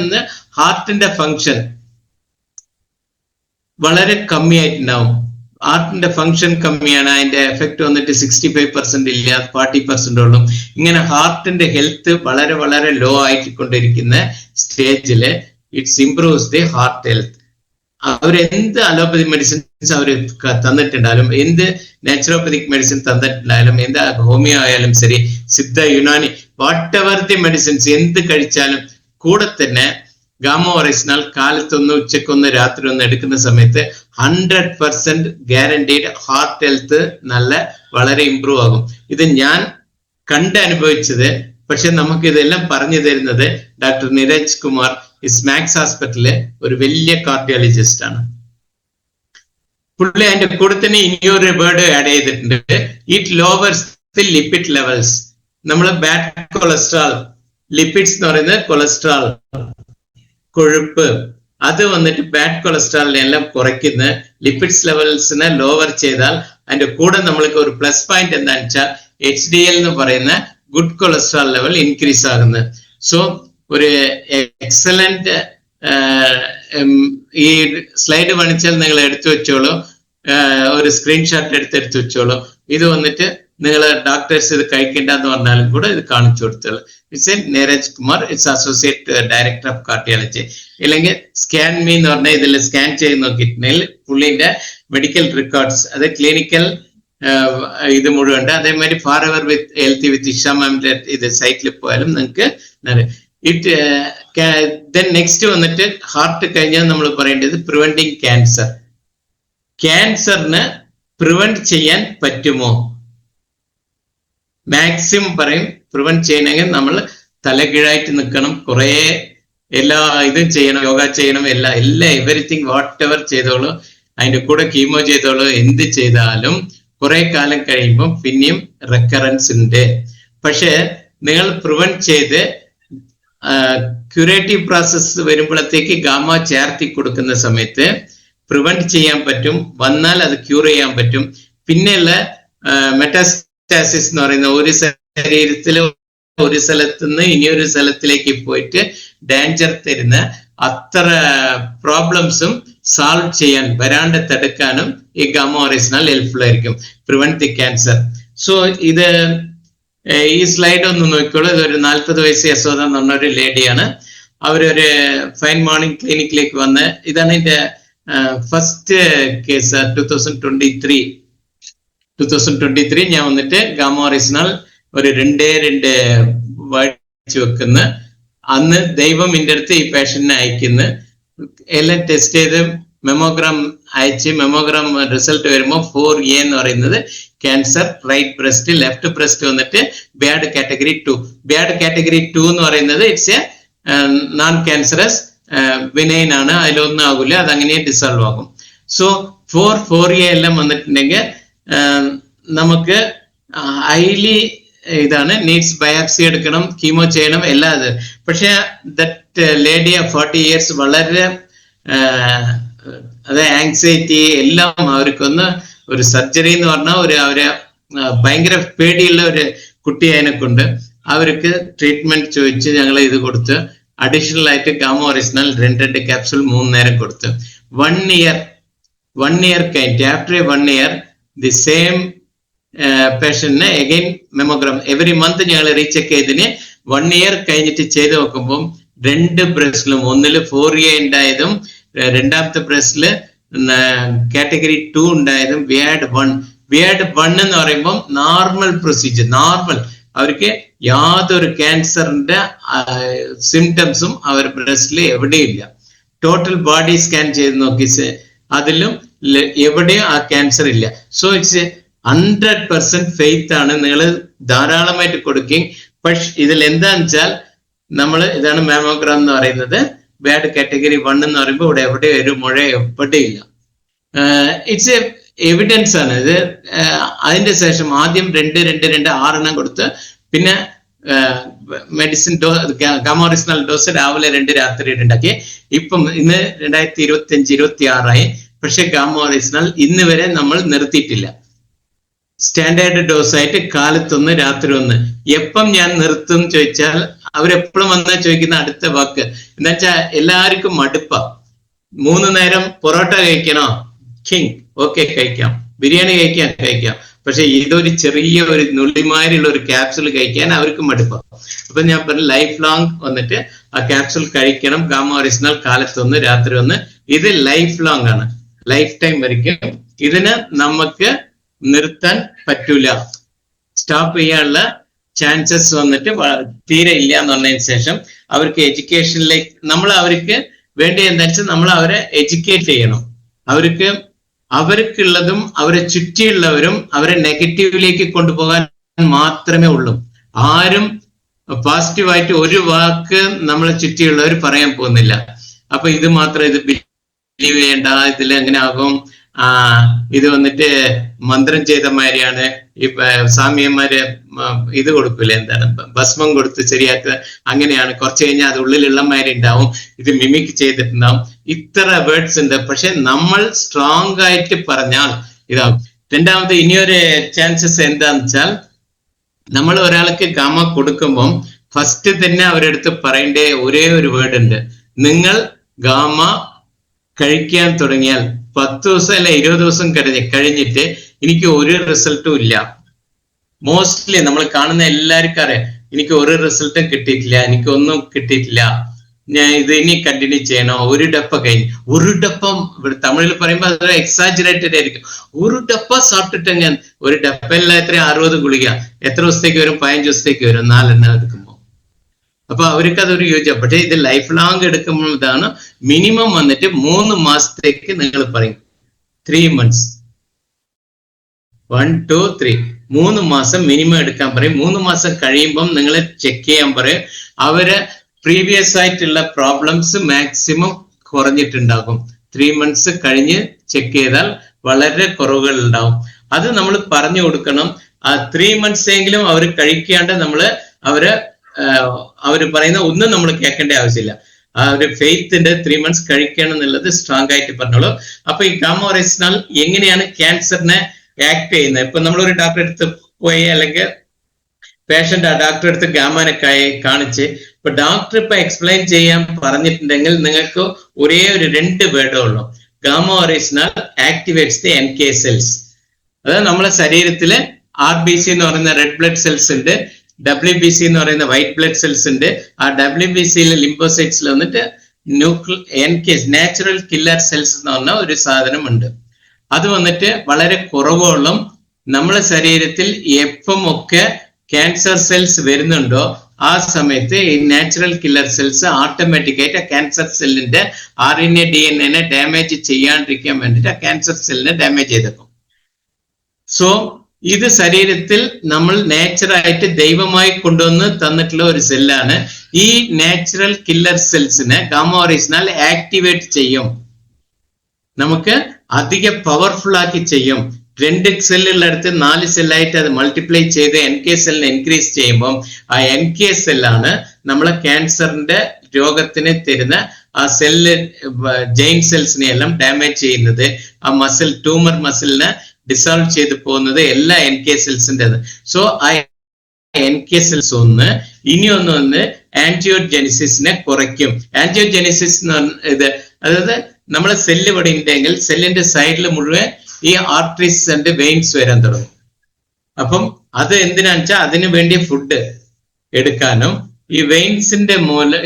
ഹാർട്ടിന്റെ ഫങ്ഷൻ വളരെ കമ്മിയായിട്ടുണ്ടാവും. ഹാർട്ടിന്റെ ഫങ്ഷൻ കമ്മിയാണ്, അതിന്റെ എഫക്ട് വന്നിട്ട് 65% ഇല്ല, 40% ഉള്ളൂ. ഇങ്ങനെ ഹാർട്ടിന്റെ ഹെൽത്ത് വളരെ വളരെ ലോ ആയിക്കൊണ്ടിരിക്കുന്ന സ്റ്റേജില് it's improves the heart health. അവരെന്ത് അലോപ്പതി മെഡിസിൻസ് അവർ തന്നിട്ടുണ്ടായാലും, എന്ത് നാച്ചുറോപ്പതിക് മെഡിസിൻ തന്നിട്ടുണ്ടായാലും, എന്ത് ഹോമിയോ ആയാലും ശരി, Siddha, Unani, whatever the medicines എന്ത് കഴിച്ചാലും കൂടെ തന്നെ ഗാമ ഒറിജിനൽ കാലത്തൊന്ന് ഉച്ചക്കൊന്ന് രാത്രി ഒന്ന് എടുക്കുന്ന സമയത്ത് 100% ഗ്യാരണ്ടീഡ് ഹാർട്ട് ഹെൽത്ത് വളരെ ഇംപ്രൂവ് ആകും. ഇത് ഞാൻ കണ്ട് അനുഭവിച്ചത്. പക്ഷെ നമുക്ക് ഇതെല്ലാം പറഞ്ഞു തരുന്നത് ഡോക്ടർ നീരജ് കുമാർ സ്മാക്സ് ഹോസ്പിറ്റലിലെ ഒരു വലിയ കാർഡിയോളജിസ്റ്റ് ആണ്. പുള്ളി അതിന്റെ കൂടെ തന്നെ ഇനിയൊരു വേർഡ് ആഡ് ചെയ്തിട്ടുണ്ട്, it lowers the lipid levels. നമ്മൾ ബാഡ് കൊളസ്ട്രോൾ, ലിപ്പിഡ്സ് എന്ന് പറയുന്നത് കൊളസ്ട്രോൾ, കൊഴുപ്പ്, അത് വന്നിട്ട് ബാഡ് കൊളസ്ട്രോളിനെ എല്ലാം കുറയ്ക്കുന്ന, ലിപ്പിഡ്സ് ലെവൽസിനെ ലോവർ ചെയ്താൽ അതിന്റെ കൂടെ നമ്മൾക്ക് ഒരു പ്ലസ് പോയിന്റ് എന്താണെന്ന് വെച്ചാൽ HDL എന്ന് പറയുന്ന ഗുഡ് കൊളസ്ട്രോൾ ലെവൽ ഇൻക്രീസ് ആകുന്നത്. സോ ഒരു എക്സലന്റ് ഈ സ്ലൈഡ് വേണിച്ചാൽ നിങ്ങൾ എടുത്തു വെച്ചോളൂ, ഒരു സ്ക്രീൻഷോട്ട് എടുത്തെടുത്ത് വെച്ചോളൂ. ഇത് വന്നിട്ട് നിങ്ങൾ ഡോക്ടേഴ്സ് ഇത് കഴിക്കേണ്ടെന്ന് പറഞ്ഞാലും കൂടെ ഇത് കാണിച്ചു കൊടുത്തോളൂ. It's A Neeraj Kumar, it's associate director of cardiology. ഇല്ലെങ്കിൽ സ്കാൻ മീ എന്ന് പറഞ്ഞാൽ ഇതിൽ സ്കാൻ ചെയ്ത് നോക്കിയിട്ടുണ്ടെങ്കിൽ പുള്ളിന്റെ മെഡിക്കൽ റെക്കോർഡ്സ്, അത് ക്ലിനിക്കൽ ഇത് മുഴുവൻ. അതേമാതിരി ഫാർ എവർ വിത്ത് ഹെൽത്തി വിത്ത് ഇഷ മാമിന്റെ ഇത് സൈറ്റിൽ പോയാലും നിങ്ങൾക്ക് ദെൻ നെക്സ്റ്റ് വന്നിട്ട് ഹാർട്ട് കഴിഞ്ഞാൽ നമ്മൾ പറയേണ്ടത് പ്രിവെന്റിങ് ക്യാൻസർ. ക്യാൻസറിന് പ്രിവെന്റ് ചെയ്യാൻ പറ്റുമോ? മാക്സിമം പറയും പ്രിവെന്റ് ചെയ്യണമെങ്കിൽ നമ്മൾ തലകീഴായിട്ട് നിൽക്കണം, കുറെ എല്ലാ ഇതും ചെയ്യണം, യോഗ ചെയ്യണം, എല്ലാം എവരിത്തിങ് വാട്ട് എവർ ചെയ്തോളൂ, അതിന്റെ കൂടെ കീമോ ചെയ്തോളൂ. എന്ത് ചെയ്താലും കുറെ കാലം കഴിയുമ്പോൾ പിന്നെയും റെക്കറൻസ് ഉണ്ട്. പക്ഷെ നിങ്ങൾ പ്രിവെന്റ് ചെയ്ത് ക്യൂറേറ്റീവ് പ്രോസസ് വരുമ്പോഴത്തേക്ക് ഗാമ ചേർത്തി കൊടുക്കുന്ന സമയത്ത് പ്രിവെന്റ് ചെയ്യാൻ പറ്റും, വന്നാൽ അത് ക്യൂർ ചെയ്യാൻ പറ്റും. പിന്നെയുള്ള മെറ്റാസ്റ്റാസിസ് എന്ന് പറയുന്ന ഒരു ശരീരത്തിലെ ഒരു സ്ഥലത്ത് നിന്ന് ഇനിയൊരു സ്ഥലത്തിലേക്ക് പോയിട്ട് ഡേഞ്ചർ തരുന്ന അത്ര പ്രോബ്ലംസും സോൾവ് ചെയ്യാൻ വരാണ്ട് തടുക്കാനും ഈ ഗാമ ഒറിജിനൽ ഹെൽപ്ഫുൾ ആയിരിക്കും, പ്രിവെന്റ് ദി ക്യാൻസർ. സോ ഇത് ഈ സ്ലൈഡ് ഒന്ന് നോക്കിക്കോളൂ. ഇതൊരു 40 വയസ്സ് യശോദ എന്ന് പറഞ്ഞ ഒരു ലേഡിയാണ്. അവരൊരു ഫൈൻ മോർണിംഗ് ക്ലിനിക്കിലേക്ക് വന്ന്, ഇതാണ് എന്റെ ഫസ്റ്റ് കേസ്. 2023 ഞാൻ വന്നിട്ട് ഗാമ ഒറിജിനൽ ഒരു 2 വായിച്ചു വെക്കുന്ന അന്ന് ദൈവം എൻ്റെ അടുത്ത് ഈ പേഷ്യന്റിനെ അയക്കുന്നു. എല്ലാം ടെസ്റ്റ് ചെയ്ത് മെമ്മോഗ്രാം അയച്ച് മെമ്മോഗ്രാം റിസൾട്ട് വരുമ്പോൾ 4A എന്ന് പറയുന്നത് cancer right breast, left breast വന്നിട്ട് ബാഡ് കാറ്റഗറി 2. ബാഡ് കാറ്റഗറി 2 എന്ന് പറയുന്നത് ഇറ്റ്സ് എ നോൺ ക്യാൻസറസ് വിനൈൻ ആണ്, അതിലൊന്നും ആകില്ല, അതങ്ങനെ ഡിസോൾവ് ആകും. സോ 4A എല്ലാം വന്നിട്ടുണ്ടെങ്കിൽ നമുക്ക് ഹൈലി ഇതാണ്, നീഡ്സ് ബയോപ്സി എടുക്കണം, കീമോ ചെയ്യണം, എല്ലാം അത്. പക്ഷെ ദറ്റ് ലേഡി 40 years വളരെ അത് ആങ്സൈറ്റി എല്ലാം അവർക്കൊന്ന് ഒരു സർജറി എന്ന് പറഞ്ഞാൽ അവരെ ഭയങ്കര പേടിയുള്ള ഒരു കുട്ടി അതിനെക്കൊണ്ട് അവർക്ക് ട്രീറ്റ്മെന്റ് ചോദിച്ച് ഞങ്ങൾ ഇത് കൊടുത്ത് അഡീഷണൽ ആയിട്ട് ഗാമ ഒറിജിനൽ 2 ക്യാപ്സൂൾ 3 നേരം കൊടുത്ത് 1 year കഴിഞ്ഞിട്ട് ആഫ്റ്റർ 1 year ദി സെയിം പേഷ്യന്റിന് അഗൈൻ മെമ്മോഗ്രാം എവറി മന്ത് ഞങ്ങൾ റീചെക്ക് ചെയ്തതിന് 1 year കഴിഞ്ഞിട്ട് ചെയ്ത് നോക്കുമ്പോൾ 2 ബ്രസ്റ്റിലും ഒന്നില് 4A ഉണ്ടായതും രണ്ടാമത്തെ ബ്രസ്റ്റില് കാറ്റഗറി 2 ഉണ്ടായതും വിയാഡ് 1 എന്ന് പറയുമ്പോൾ നോർമൽ പ്രൊസീജിയർ, നോർമൽ, അവർക്ക് യാതൊരു ക്യാൻസറിന്റെ സിംറ്റംസും അവർ ബ്രസ്റ്റിൽ എവിടെയില്ല. ടോട്ടൽ ബോഡി സ്കാൻ ചെയ്ത് നോക്കി അതിലും എവിടെയും ആ ക്യാൻസർ ഇല്ല. സോ ഇറ്റ്സ് 100% ഫെയ്ത്ത് ആണ്, നിങ്ങൾ ധാരാളമായിട്ട് കൊടുക്കുകയും. പക്ഷെ ഇതിൽ എന്താന്ന് വെച്ചാൽ ഇതാണ് മാമോഗ്രാം എന്ന് പറയുന്നത്, ബാഡ് കാറ്റഗറി 1 എന്ന് പറയുമ്പോൾ ഇവിടെ എവിടെ ഒരു മുഴ എവിടെയില്ല. ഇറ്റ്സ് എ എവിഡൻസ് ആണ് ഇത്. അതിന്റെ ശേഷം ആദ്യം 6 കൊടുത്ത് പിന്നെ മെഡിസിൻ ഗാമ ഒറിജിനൽ ഡോസ് രാവിലെ 2 രാത്രി 2 ഉണ്ടാക്കി. ഇപ്പം ഇന്ന് 2025-26 പക്ഷെ ഗാമ ഒറിജിനൽ ഇന്ന് വരെ നമ്മൾ നിർത്തിയിട്ടില്ല. സ്റ്റാൻഡേർഡ് ഡോസ് ആയിട്ട് കാലത്തൊന്ന് രാത്രി 1. എപ്പം ഞാൻ നിർത്തും ചോദിച്ചാൽ അവരെപ്പോഴും വന്നാൽ ചോദിക്കുന്ന അടുത്ത വാക്ക് എന്താ വെച്ചാൽ എല്ലാവർക്കും മടുപ്പാ. 3 നേരം പൊറോട്ട കഴിക്കണോ? കിങ്, ഓക്കെ കഴിക്കാം. ബിരിയാണി കഴിക്കാം. പക്ഷെ ഇതൊരു ചെറിയ ഒരു നുള്ളിമാരിയുള്ള ഒരു ക്യാപ്സുൾ കഴിക്കാൻ അവർക്ക് മടുപ്പാണ്. അപ്പൊ ഞാൻ പറഞ്ഞു ലൈഫ് ലോങ് വന്നിട്ട് ആ ക്യാപ്സുൾ കഴിക്കണം. ഗാമ ഒറിജിനൽ കാലത്തൊന്ന് രാത്രി 1. ഇത് ലൈഫ് ലോങ് ആണ്, ലൈഫ് ടൈം വരയ്ക്കും. ഇതിന് നമുക്ക് നിർത്താൻ പറ്റൂല, സ്റ്റോപ്പ് ചെയ്യാനുള്ള ചാൻസസ് വന്നിട്ട് തീരെ ഇല്ല എന്ന് പറഞ്ഞതിന് ശേഷം അവർക്ക് എഡ്യൂക്കേഷനിലേക്ക് നമ്മൾ അവർക്ക് വേണ്ടി എന്താ വെച്ചാൽ നമ്മൾ അവരെ എഡ്യൂക്കേറ്റ് ചെയ്യണം. അവർക്കുള്ളതും അവരെ ചുറ്റിയുള്ളവരും അവരെ നെഗറ്റീവിലേക്ക് കൊണ്ടുപോകാൻ മാത്രമേ ഉള്ളൂ. ആരും പോസിറ്റീവായിട്ട് ഒരു വാക്ക് നമ്മളെ ചുറ്റിയുള്ളവർ പറയാൻ പോകുന്നില്ല. അപ്പൊ ഇത് മാത്രം, ഇത് ബിലീവ് ചെയ്യേണ്ട, ഇതിൽ എങ്ങനെ ആകും, ഇത് വന്നിട്ട് മന്ത്രം ചെയ്ത മാതിരിയാണ്, ഈ സാമ്യന്മാര് ഇത് കൊടുക്കൂല, എന്താണ് ഭസ്മം കൊടുത്ത് ശരിയാക്കുക, അങ്ങനെയാണ്, കുറച്ച് കഴിഞ്ഞാൽ അത് ഉള്ളിലുള്ള മാതിരി ഉണ്ടാവും, ഇത് മിമിക് ചെയ്തിട്ടുണ്ടാവും. ഇത്ര വേർഡ്സ് ഉണ്ട്. പക്ഷെ നമ്മൾ സ്ട്രോങ് ആയിട്ട് പറഞ്ഞാൽ ഇതാവും. രണ്ടാമത് ഇനിയൊരു ചാൻസസ് എന്താന്ന് വെച്ചാൽ, നമ്മൾ ഒരാൾക്ക് ഗാമ കൊടുക്കുമ്പം ഫസ്റ്റ് തന്നെ അവരെടുത്ത് പറയേണ്ട ഒരേ ഒരു വേർഡ് ഉണ്ട്. നിങ്ങൾ ഗാമ കഴിക്കാൻ തുടങ്ങിയാൽ 10 ദിവസം അല്ല 20 ദിവസം കഴിഞ്ഞിട്ട് എനിക്ക് ഒരു റിസൾട്ടും ഇല്ല. മോസ്റ്റ്ലി നമ്മൾ കാണുന്ന എല്ലാവർക്കും അറിയാം, എനിക്ക് ഒരു റിസൾട്ടും കിട്ടിയിട്ടില്ല, എനിക്കൊന്നും കിട്ടിയിട്ടില്ല, ഞാൻ ഇത് ഇനി കണ്ടിന്യൂ ചെയ്യണോ? ഒരു ഡപ്പ കഴിഞ്ഞു. ഒരു ഡപ്പം ഇവിടെ തമിഴിൽ പറയുമ്പോൾ അത് എക്സാജറേറ്റഡ് ആയിരിക്കും. ഒരു ഡപ്പ സാപ്പിട്ടിട്ട് ഞാൻ ഒരു ഡപ്പല്ല എത്ര 60 ഗുളിക എത്ര ദിവസത്തേക്ക് വരും? 15 ദിവസത്തേക്ക് വരും, 4 എണ്ണം എടുക്കുമ്പോൾ. അപ്പൊ അവർക്ക് അതൊരു യോജിച്ച. പക്ഷെ ഇത് ലൈഫ് ലോങ് എടുക്കുമ്പോൾ ഇതാണ് മിനിമം വന്നിട്ട് 3 മാസത്തേക്ക് നിങ്ങൾ പറയും, 3 months, 1 2 3 3 മാസം മിനിമം എടുക്കാൻ പറയും. 3 മാസം കഴിയുമ്പം നിങ്ങൾ ചെക്ക് ചെയ്യാൻ പറയും. അവര് പ്രീവിയസ് ആയിട്ടുള്ള പ്രോബ്ലംസ് മാക്സിമം കുറഞ്ഞിട്ടുണ്ടാകും. 3 months കഴിഞ്ഞ് ചെക്ക് ചെയ്താൽ വളരെ കുറവുകൾ ഉണ്ടാവും. അത് നമ്മൾ പറഞ്ഞു കൊടുക്കണം. ആ 3 months എങ്കിലും അവർ കഴിക്കാണ്ട് അവര് പറയുന്ന ഒന്നും നമ്മൾ കേൾക്കേണ്ട ആവശ്യമില്ല. ആ ഒരു ഫെയ്ത്തിന്റെ 3 months കഴിക്കണം എന്നുള്ളത് സ്ട്രോങ് ആയിട്ട് പറഞ്ഞോളൂ. അപ്പൊ ഈ ഗാമ ഒറിജിനൽ എങ്ങനെയാണ് ക്യാൻസറിനെ ആക്ട് ചെയ്യുന്നത്? ഇപ്പൊ നമ്മളൊരു ഡോക്ടറെ അടുത്ത് പോയി, അല്ലെങ്കിൽ പേഷ്യന്റ് ആ ഡോക്ടറെ അടുത്ത് ഗാമാനെ കാണിച്ച്, ഇപ്പൊ ഡോക്ടർ ഇപ്പൊ എക്സ്പ്ലെയിൻ ചെയ്യാൻ പറഞ്ഞിട്ടുണ്ടെങ്കിൽ നിങ്ങൾക്ക് ഒരേ ഒരു 2 വേർഡേ ഉള്ളൂ. Gamma original activates the NK cells. അതായത് നമ്മളെ ശരീരത്തില് RBC എന്ന് പറയുന്ന റെഡ് ബ്ലഡ് സെൽസ് ഉണ്ട്, WBC എന്ന് പറയുന്ന വൈറ്റ് ബ്ലഡ് സെൽസ് ഉണ്ട്. ആ WBCയിലെ ലിംഫോസൈറ്റ്സിൽ വന്നിട്ട് NK നാച്ചുറൽ കില്ലർ സെൽസ് എന്ന് പറഞ്ഞ ഒരു സാധനം ഉണ്ട്. അത് വന്നിട്ട് വളരെ കുറവോളം നമ്മളെ ശരീരത്തിൽ എപ്പം ഒക്കെ ക്യാൻസർ സെൽസ് വരുന്നുണ്ടോ ആ സമയത്ത് ഈ നാച്ചുറൽ കില്ലർ സെൽസ് ഓട്ടോമാറ്റിക്കായിട്ട് ആ ക്യാൻസർ സെല്ലിന്റെ RNA DNA ഡാമേജ് ചെയ്യാണ്ടിരിക്കാൻ വേണ്ടിയിട്ട് ആ ക്യാൻസർ സെല്ലിനെ ഡാമേജ് ചെയ്തേക്കും. സോ ഇത് ശരീരത്തിൽ നമ്മൾ നേച്ചറായിട്ട് ദൈവമായി കൊണ്ടുവന്ന് തന്നിട്ടുള്ള ഒരു സെല്ലാണ്. ഈ നാച്ചുറൽ കില്ലർ സെൽസിനെ ഗാമ ഓറിജിനൽ ആക്ടിവേറ്റ് ചെയ്യും, നമുക്ക് അധിക പവർഫുൾ ആക്കി ചെയ്യും. 2 സെല്ലുള്ള അടുത്ത് 4 സെല്ലായിട്ട് അത് മൾട്ടിപ്ലൈ ചെയ്ത് NK സെല്ലിനെ ഇൻക്രീസ് ചെയ്യുമ്പോൾ ആ NK സെല്ലാണ് നമ്മളെ ക്യാൻസറിന്റെ രോഗത്തിന് തരുന്ന ആ സെല്ല് ജെയിൻ സെൽസിനെ എല്ലാം ഡാമേജ് ചെയ്യുന്നത്, ആ മസിൽ ട്യൂമർ മസിലിനെ ഡിസോൾവ് ചെയ്ത് പോകുന്നത് എല്ലാ NK സെൽസിന്റെ. സോ ആ NK സെൽസ് ഇനി ഒന്ന് ആൻജിയോജെനിസിസിനെ കുറയ്ക്കും. ആൻജിയോജെനിസിസ് എന്ന് പറഞ്ഞ അതായത് നമ്മളെ സെല്ല് ഇവിടെ ഉണ്ടെങ്കിൽ സെല്ലിന്റെ സൈഡിൽ മുഴുവൻ ഈ ആർട്ടറീസ് ആൻഡ് വെയിൻസ് വരാൻ തുടങ്ങും. അപ്പം അത് എന്തിനാന്ന് വെച്ചാൽ അതിനു വേണ്ടി ഫുഡ് എടുക്കാനും ഈ വെയിൻസിന്റെ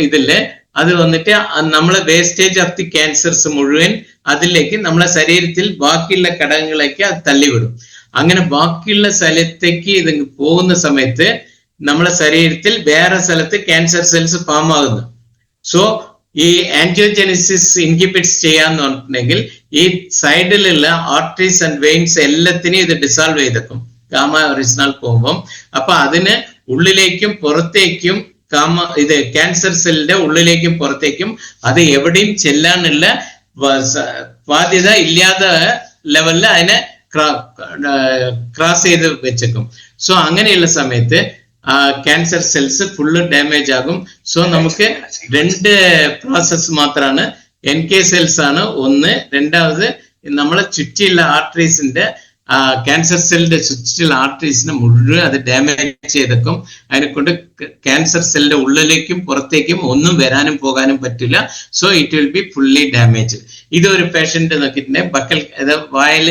ഇതില് അത് വന്നിട്ട് നമ്മളെ വേസ്റ്റേജ് ഓഫ് ദി ക്യാൻസർസ് മുഴുവൻ അതിലേക്ക് നമ്മളെ ശരീരത്തിൽ ബാക്കിയുള്ള ഘടകങ്ങളിലേക്ക് അത് തള്ളിവിടും. അങ്ങനെ ബാക്കിയുള്ള സ്ഥലത്തേക്ക് ഇത് പോകുന്ന സമയത്ത് നമ്മളെ ശരീരത്തിൽ വേറെ സ്ഥലത്ത് ക്യാൻസർ സെൽസ് ഫോം ആകുന്നു. സോ ഈ ആൻജിയോജെനിസിസ് ഇൻഹിബിറ്റ്സ് ചെയ്യാന്ന് പറഞ്ഞിട്ടുണ്ടെങ്കിൽ ഈ സൈഡിലുള്ള ആർട്ടറീസ് ആൻഡ് വെയിൻസ് എല്ലാത്തിനെയും ഇത് ഡിസോൾവ് ചെയ്തേക്കും ഗാമ ഒറിജിനൽ പോകുമ്പം. അപ്പൊ അതിന് ഉള്ളിലേക്കും പുറത്തേക്കും ഇത് ക്യാൻസർ സെല്ലിന്റെ ഉള്ളിലേക്കും പുറത്തേക്കും അത് എവിടെയും ചെല്ലാനുള്ള ബാധ്യത ഇല്ലാത്ത ലെവലിൽ അതിനെ ക്രോസ് ചെയ്ത് വെച്ചേക്കും. സോ അങ്ങനെയുള്ള സമയത്ത് ക്യാൻസർ സെൽസ് ഫുള്ള് ഡാമേജ് ആകും. സോ നമുക്ക് 2 പ്രോസസ് മാത്രമാണ്. NK സെൽസ് ആണ് ഒന്ന്, രണ്ടാമത് നമ്മളെ ചുറ്റിയുള്ള ആർട്ടറീസിന്റെ ക്യാൻസർ സെല്ലിന്റെ ചുറ്റിയുള്ള ആർട്ടറീസിനെ മുഴുവൻ അത് ഡാമേജ് ചെയ്തേക്കും. അതിനെ കൊണ്ട് ക്യാൻസർ സെല്ലിന്റെ ഉള്ളിലേക്കും പുറത്തേക്കും ഒന്നും വരാനും പോകാനും പറ്റില്ല. So it will B fully damage. ഇതൊരു പേഷ്യന്റ് നോക്കിയിട്ടുണ്ടെങ്കിൽ ബക്കൽ വായിൽ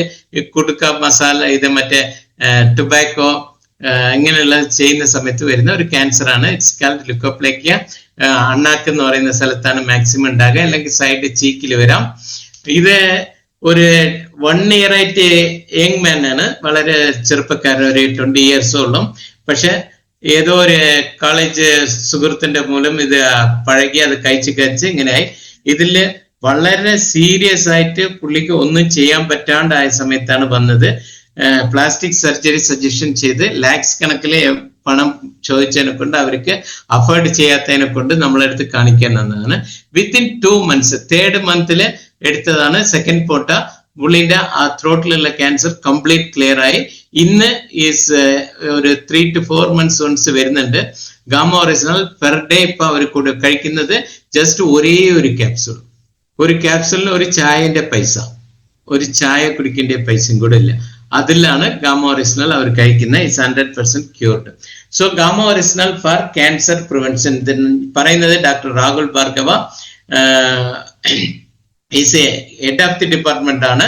കുടുക്ക മസാല ഇത് മറ്റേ ടുബാക്കോ ഇങ്ങനെയുള്ള ചെയ്യുന്ന സമയത്ത് വരുന്ന ഒരു ക്യാൻസർ ആണ്. It's called ലുക്കോപ്ലേക്കിയ. അണ്ണാക്ക് എന്ന് പറയുന്ന സ്ഥലത്താണ് മാക്സിമം ഉണ്ടാകുക, അല്ലെങ്കിൽ സൈഡ് ചീക്കിൽ വരാം. ഇത് ഒരു 1 year ആയിട്ട് യങ് മാൻ ആണ്, വളരെ ചെറുപ്പക്കാരൻ, ഒരു 20 years ഉള്ളൂ. പക്ഷെ ഏതോ ഒരു കോളേജ് സുഹൃത്തിന്റെ മൂലം ഇത് പഴകി അത് കഴിച്ച് ഇങ്ങനെയായി. ഇതില് വളരെ സീരിയസ് ആയിട്ട് പുള്ളിക്ക് ഒന്നും ചെയ്യാൻ പറ്റാണ്ടായ സമയത്താണ് വന്നത്. പ്ലാസ്റ്റിക് സർജറി സജഷൻ ചെയ്ത് ലാക്സ് കണക്കില് പണം ചോദിച്ചതിനെ കൊണ്ട് അവർക്ക് അഫോർഡ് ചെയ്യാത്തതിനെ കൊണ്ട് നമ്മളെടുത്ത് കാണിക്കാൻ തന്നതാണ്. വിത്തിൻ 2 months 3rd month എടുത്തതാണ് സെക്കൻഡ് പോട്ട. പുള്ളിന്റെ ആ ത്രോട്ടിലുള്ള ക്യാൻസർ കംപ്ലീറ്റ് ക്ലിയർ ആയി. ഇന്ന് ഈസ് ഒരു 3 to 4 months once വരുന്നുണ്ട്. ഗാമ ഒറിജിനൽ പെർ ഡേ ഇപ്പൊ അവർ കഴിക്കുന്നത് ജസ്റ്റ് ഒരേ ഒരു ക്യാപ്സൂൾ. ഒരു ക്യാപ്സൂളിന് ഒരു ചായന്റെ പൈസ, ഒരു ചായ കുടിക്കേണ്ട പൈസയും കൂടെ ഇല്ല. അതിലാണ് ഗാമ ഒറിജിനൽ അവർ കഴിക്കുന്ന. It's 100% cured. So gamma oryzanol for cancer prevention പറയുന്നത് doctor Rahul Bhargava is a head of the department ആണ്.